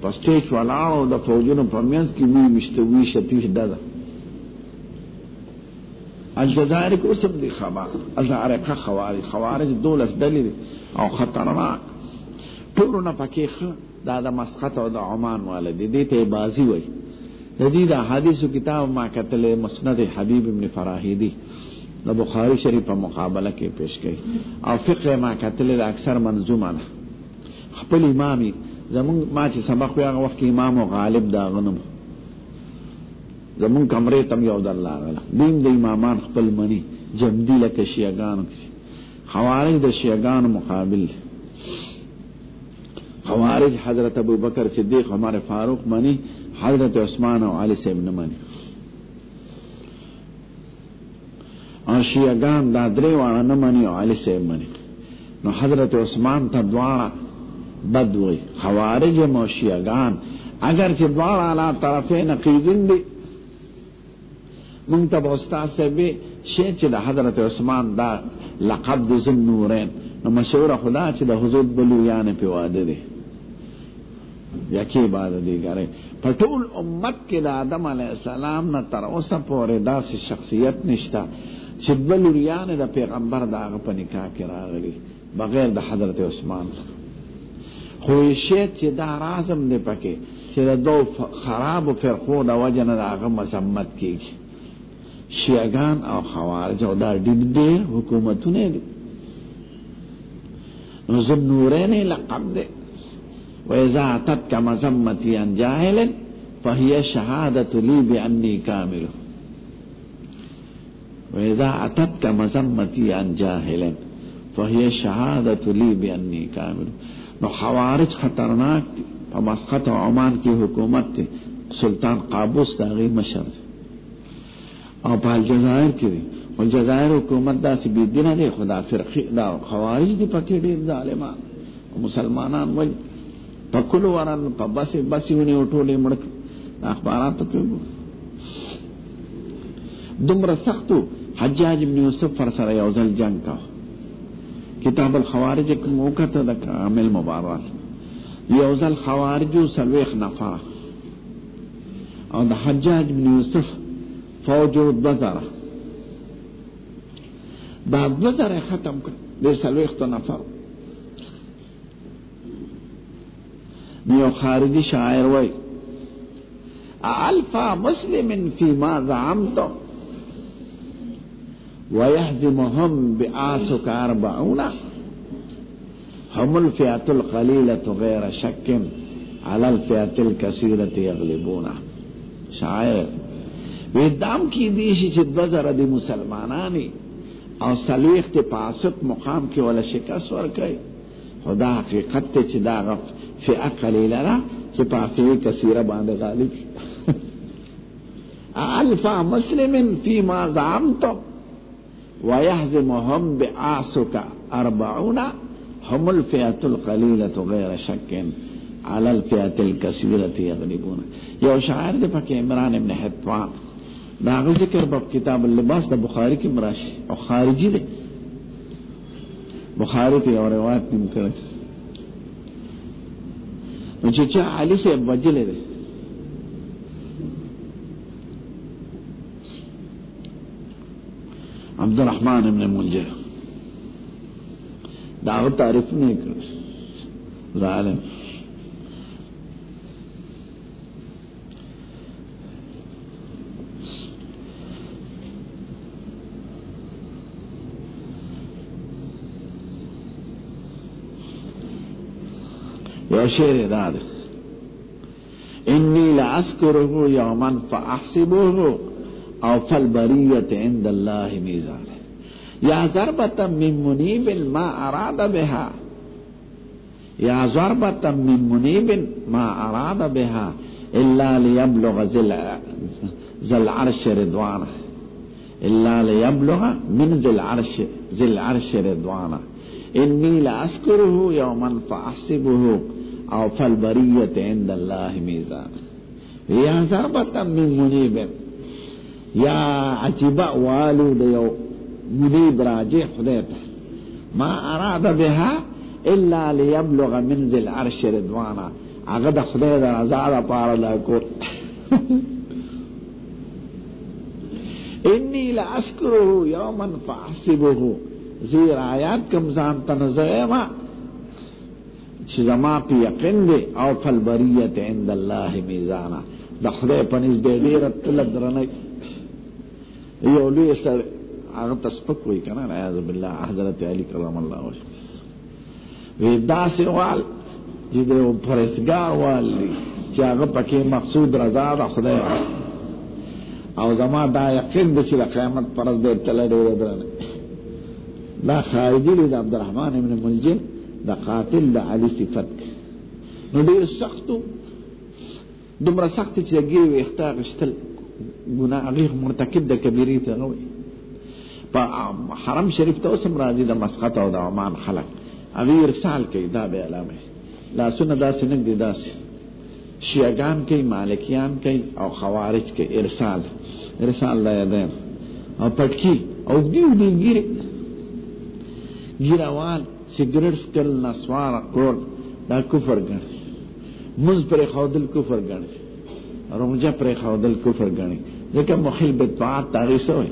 پا سٹیچ والاو دا فوجونو پا مینس کی وی شتیش دا الجزائر کو سب دی خبا الجزائر کا خوارج دولس دلی دی او خطرناک ٹورنا پکی دا مسقط او دا عمان والدی دیتے بازی وی جدید حدیث و کتاب ما کتل مسند حبیب ابن فراہیدی دا بخاری شریف مقابلہ کے پیش گئی او فقہ ما کتل دا اکثر منظومہ دا خپل امامی زمون ما چی سبق ویاغ وقت امام و غالب دا غنم زمون کمرے تم یو در لاغلا دین دا امامان خپل منی جمدی لکا شیعگانو کسی خوارج دا شیعگانو مقابل خوارج حضرت ابو بکر صدیق ہمارے فاروق منی حضرت عثمان و علی صاحب نمانی اور شیعگان دا دریوانا نمانی و علی صاحب منی نو حضرت عثمان تا دوارا بدوئی خوارج مو شیعگان اگر چی دوارا علا طرفین قیدن دی منتب استاد سے بھی شیخ چی دا حضرت عثمان دا لقب دا ذن نورین نو مشہور خدا چی دا حضور بلویان پی وعده دی یکی بعد دیگرے پٹول امت کی دا آدم علیہ السلام نا تروسا پوری دا سی شخصیت نشتا چی بلویان دا پیغمبر دا آغا پا نکاح کی راغلی بغیر دا حضرت عثمان خوی شیخ چی دا رازم دی پکی چی دا دو خراب و فرقو دا وجن دا آغا مذمت کی شیعگان او خوارج او دا دیر حکومتوں نے ذو النورین لقب دے وَإِذَا أَتَتْكَ مَذَمَّتِي عَنْ جَاهِلٍ فَهِيَ شَهَادَةُ لِي بِأَنِّي كَامِلٌ وَإِذَا أَتَتْكَ مَذَمَّتِي عَنْ جَاهِلٍ فَهِيَ شَهَادَةُ لِي بِأَنِّي كَامِلٌ. نو خوارج خطرناک تھی مسقط و عمان کی حکومت تھی سلطان قابوس داغی مشر تھی اور پا الجزائر کی دی والجزائر حکومت دا سی بید دینا دے خدا فرقی دا خوارج دی پکی دیر ظالمان مسلمانان وج پکلو ورن پا بسی ونی اٹھولی مڑک اخبارات تو کیوں دمر سختو حجاج ابن یوسف فرسر یوزل جنگ کا کتاب الخوارج ایک موقع تا دا کامل مبارات یوزل خوارجو سلویخ نفر اور دا حجاج ابن یوسف فوجو دوزر دا دوزر ختم کر دے سلویخ تو نفر نیو خارجی شاعر وی الفا مسلم فی ما زعمتو ويهزمهم بآسك 40 هم الفئة القليلة غير شك علی الفئة الکثیرة یغلبون. شاعر ویدام کی دیشی چی دوزر دی مسلمانانی او سلویخت پاسط مقام کی ولا شکست ورکای. خدا حقیقت تے چی دا فئة قلیلہ را چی پا فئة کثیرہ باند غالب. الفا مسلم فیما زعمتم ويهزمهم بآسك 40 هم الفئة القليلة غير شك على الفئة الكثيرة يغلبون. یو شاعر دے پاک عمران ابن حطوان داغ ذکر باب کتاب اللباس دا بخاری کی مراشی او خارجی دے بخاری تی اور روایت نم کرے نو چچا علی سے وجلے دے عبد الرحمن ابن ملجم دعوت تعریف نہیں کر ظالم. یا شعر داد انی لأذکره یوما فاحسبه او فالبریت عند اللہ میزان. یا ضربتا من منیب ما اراد بها یا ضربتا من منیب ما اراد بها الا لیبلغ ذی العرش رضوانا الا لیبلغ من ذی العرش رضوانا انی لأذکره یوما فاحسبه او فالبریت عند اللہ میزان. یا ضربتا من منیب یا عجیبہ والو دیو منیب راجع خدیتا ما اراد بها الا لیبلغ من ذی العرش رضوانا اگد خدیتا ازاد پارا لاکور. انی لأذکره یوما فاحسبه زیر آیات کم زانتا نزغیما چیزما پی یقین دے او فالبریت عند اللہ میزانا دا خدای پنیز بیدیرت تلد رنی یو لوی سر آغا تسپک ہوئی کنا نعوذ باللہ حضرت علی کرم اللہ وجہ وی دا سوال جی دے وہ پرسگار والی چی آغا پکی مقصود رضا دا خدای او زما دا یقین دے چی دا قیامت پرز دے تلد رنی. دا خارجی لی دا عبدالرحمن ابن ملجم دا قاتل دا علی صفت نو دیر سختو دمرا سختی چی دا گیری و اختاق اشتل گناہ غیق مرتکب دا کبیری تا غوی پا حرم شریف تا اسم راضی دا مسقط او دا عمان خلق اغیر ارسال کئی دا بے علامه لا سن دا سنگ دی دا سی شیعگان کئی مالکیان کئی او خوارج کئی ارسال دا یدین او پٹکی او دی گیری گیروال سگریٹس کل نسوار کول دا کفر گنی مز پر خودل کفر گنی روجہ پر خودل کفر گنی لیکن مخل بدفاعات تاغیسو ہے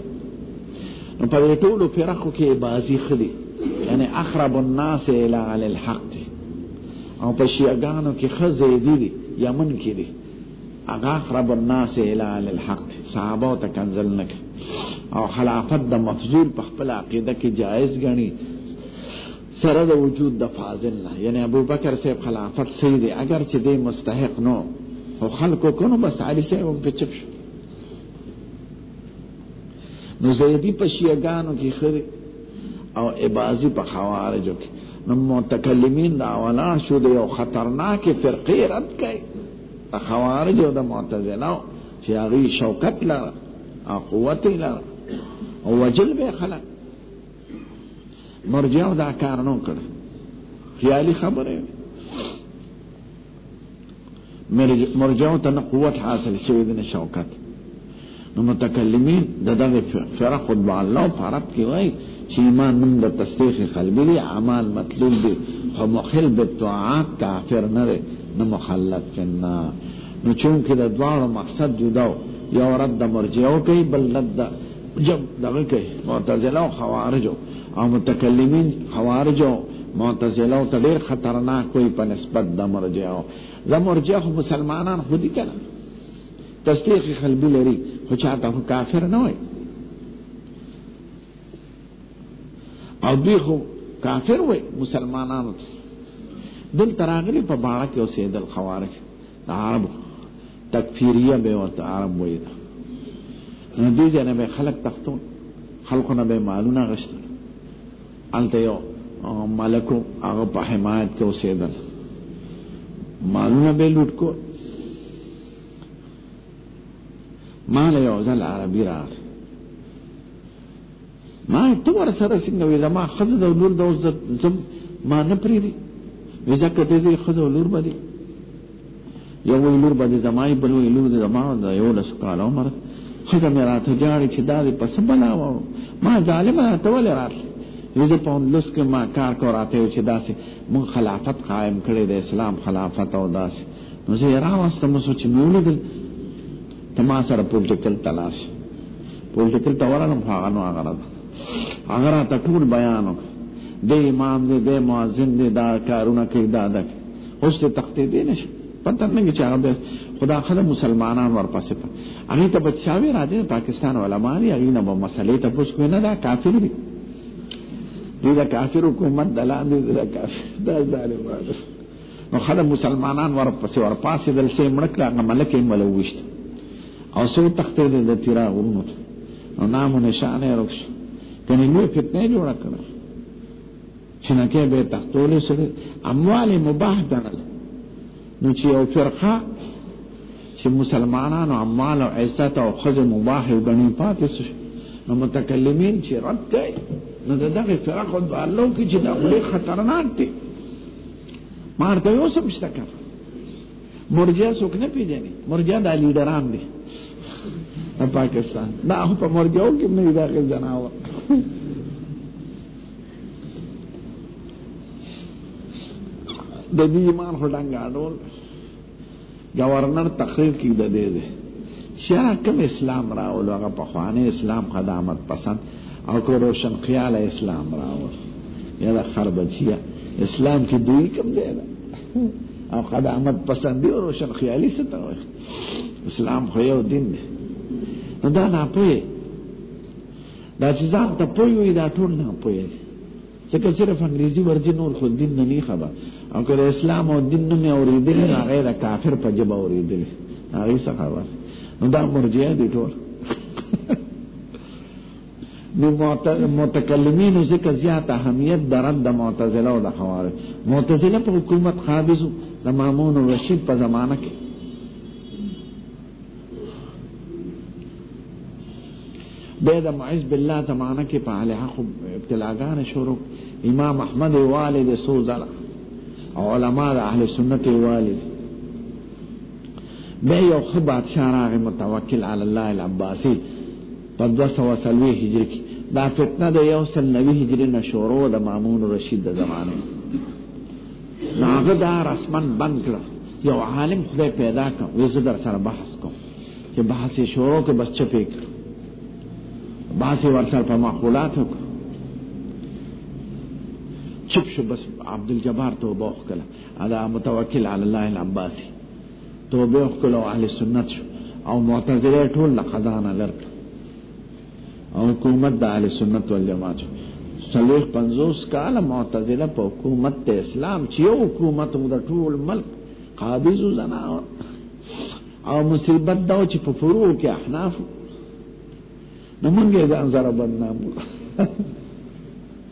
نو پر طولو فرقو کی بازی خلی یعنی اقرب الناس الى الحق دی او پر شیعگانو کی خزیدی دی یمن کی دی اگا اقرب الناس الى الحق دی صحاباو تا کنزل نک او خلافت دا مفضول پخپل عقیدہ کی جائز گنی سرد وجود دا فاضل نہ یعنی ابو بکر سے خلافت صحیح دے اگر چی دے مستحق نو او خلقو کنو بس علی سے ان پہ چپ شو نو زیدی پا شیعگانو کی خری او عبازی پا خوارجو کی نو متکلمین دا اولا شو دے او خطرناک فرقی رد کئی دا خوارجو دا معتزلو چی اغی شوکت لرا او قوتی لرا او وجل بے خلق مرجعو دا کارنو کرد خیالی خبر ہے مرجعو تا قوت حاصل شوید شوکت نو متکلمین دا دا فرق خود با اللہ فارب کی وئی چی ایمان من دا تصدیق قلبی لی عمال مطلوب دی خو مخل بالطاعات کافر نرے نو مخلط فننا نو چونکہ دا دوار مقصد جداو یو رد دا مرجعو کئی بل رد دا جب دا کئی معتزلو خوارجو او متکلمین خوارجو معتزلو تا دیر خطرناک کوئی پا نسبت دا مرجعو دا مرجعو مسلمانان خودی کنا تصدیق قلبی لری خو چاہتا خو کافر نوئی او دوی خو کافر وی مسلمانانو دل تراغلی په باړه کې اوسېدل خوارج د عرب تکفیریه به ورته عرب وایي. نو دې ځای به خلک تختون، خلقونه به مالونه غشتل، هلته یو ملکو هغه په حمایت کې اوسېدل، مالونه به لوټ کو. مال یو ځل عربي راغی، ما ته ورسره څنګه وي زما ښځه د لور د اوس زم ما نه پرېږدي وي ځکه دې زه ښځه لور به دي، یو وی لور به دې زما وي، بل وی لور د زما د 11 کاله عمر. ښځه مې راته جاړي چې دا دې په څه بلا وه، ما ظالمه راته ولې راتلې؟ وي زه په اندلس کې ما کار کو راته وي چې داسې مونږ خلافت قایم کړی د اسلام خلافت او داسې. نو زه یې راوستم، اوس چې مې ولیدل ته ما سره پولیټیکل ته لاړ شي. پولیټیکل ته ورغلم، خو هغه نو هغه راته هغه راته ټول بیان وکړ، دی امام دی، دی مؤذن دی، دا کارونه کوي، دا ده کوي. اوس دې تښتېدی نه شي، پته نه لګي چې هغه خدا خله مسلمانان ورپسې هغې ته به چاوې راځي، پاکستان علما دي، هغې نه به مسلې تپوس کوي، نه دا کافر دي، دی د کافر حکومت د لاندې دی، د کافر دا ظالمان. نو خله مسلمانان ورپسې ورپاسېدل، څه یې مړه کړه، هغه ملک یې مله وویشت او څه وتښتېدل د تیرا غرونو ته، نو نام و نشان یې ورک شو. کنې لوی فتنه یې جوړه کړه، چینکۍ به یې تختولې، سړي اموال یې مباح ګڼل. نو چې یو فرقه چې مسلمانانو اموال او عزت او ښځې مباح وګڼي پاتې شو، نو متکلمین چې رد کوي، نو د دغې فرقو دوالو کې چې دا ولې خطرناک دي. ما ورته یو څه شته که مرجع څوک نه پېژني، مرجع دا لیډران دي د پاکستان، دا خو په مرجعو کې نه دي داخل جناوه. د دې ایمان خو ډنګاډول گورنر تقریر کې د دې دی چې کوم اسلام راولو، هغه پخوانی اسلام خدامت پسند او که روشن خیال اسلام راول، یا د خربچیه اسلام کې دوی کم دی او خدامت پسندی او روشن خیالی څه ته وایي؟ اسلام خو یو دین دی. نو دا ناپوهه دا چې ځان ته پوه وي، دا ټول ناپوهه دي، ځکه صرف انګریزي ورځي، نور خو دین نه نی خبر. او که د اسلام او دین نه مې اورېدلي، نو هغه د کافر په ژبه اورېدلي، هغې څه خبر. نو دا مرجعه دي ټول. نو متکلمینو ځکه زیات اهمیت د رد د معتزله او د خوارج. معتزله په حکومت قابض د مامون الرشید په زمانه کې، بیا د معز بالله زمانه کې په علیه خو ابتلاګانې شروع. امام احمد والد څو ځله او علما د اهل سنت والد. بیا یو ښه بادشاه راغی متوکل علی الله العباسي په 240 هجري کې. دا فتنه د 190 هجري نه شروع د مامون الرشید د زمانه. نو هغه دا رسما بند کړه. یو عالم خدای پیدا کړ، وایي زه در سره بحث کوم، چې بحث یې شروع کړ، بس چپ یې کړ، بحث یې ورسره په معقولات وکړ، چپ شو. بس عبدالجبار توبه وکړه، دا متوکل علی الله العباسي توبه وکړه او اهل سنت شو، او معتزله ټول لقدانه لرک، او حکومت د اهل سنت والجماعت شو. 50 کاله معتزله په حکومت د اسلام چې یو حکومت د ټول ملک قابض زنا، او مصیبت دا چې په فروع کې احناف نو مونږ یې د انظر بدنام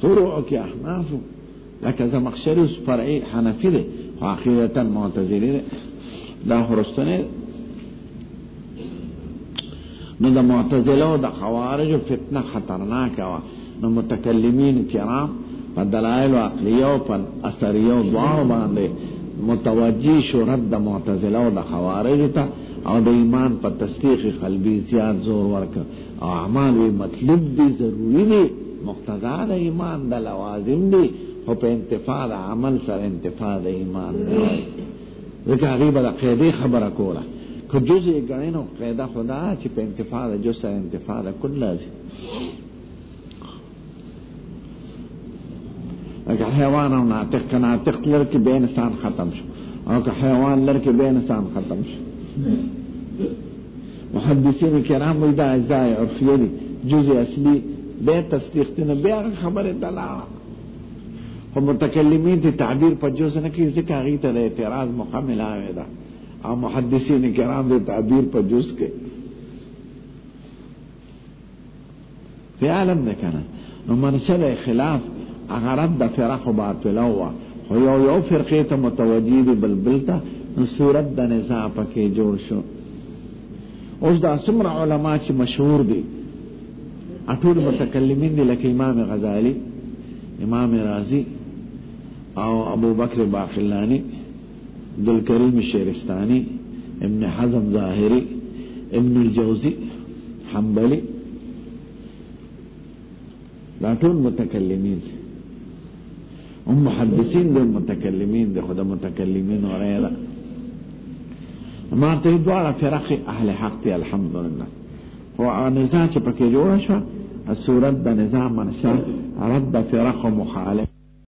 فروع کې احناف، لکه زمخشري اوس فرعي حنفي دی، خو عقیدتا معتزلي دی، دا خرستنی. نو د معتزله او د خوارجو فتنه خطرناکه وه. نو متکلمین کرام په دلایل عقلیه او په اثریه دواړو باندې متوجه شو رد د معتزله او د خوارجو ته، او د ایمان په تصدیق قلبي زیات زور ورکړه. او اعمال وی مطلوب دي، ضروري دي، مقتضا د ایمان د لوازم دي، خو په انتفاع د عمل سره انتفاع د ایمان دی. ځکه هغې به د قاعدې خبره کوله، که جز یې ګڼې نو قاعده خدا چې په انتفاع د جز سره انتفاع د کل لازم. لکه حیوان او ناطق، که ناطق لرکې بیا انسان ختم شو، او که حیوان لرکې بیا انسان ختم شو. محدثین کرام وایي دا اجزای عرفیه دي، جز اصلي بیا تصدیق دي، نو بیا هغه خبرې ته لاړه. خو متکلمین تی تعبیر پر جو سے نکی ذکر آگی تا اعتراض مقامل آوے دا اور محدثین کرام دے تعبیر پر جوز کے فی عالم دے کنا نو منشل خلاف اغرد دا فرق و باطل ہوا خو یو فرقی تا متوجی دی بلبلتا نو صورت دا نزاع پاکی جوڑ شو اس دا سمر علماء چی مشہور دی اٹول متکلمین دی لکہ امام غزالی امام رازی او ابو بکر باقلانی عبدالکریم شیرستانی ابن حزم ظاہری ابن الجوزی حنبلی لاٹون متکلمین محدثین دے متکلمین دے خدا متکلمین وغیرہ ما ته دوارا فرق اهل حق تی الحمدللہ و نزاع چپکی جوڑا شوا الصورت دا نزاع منشا رد فرق مخالف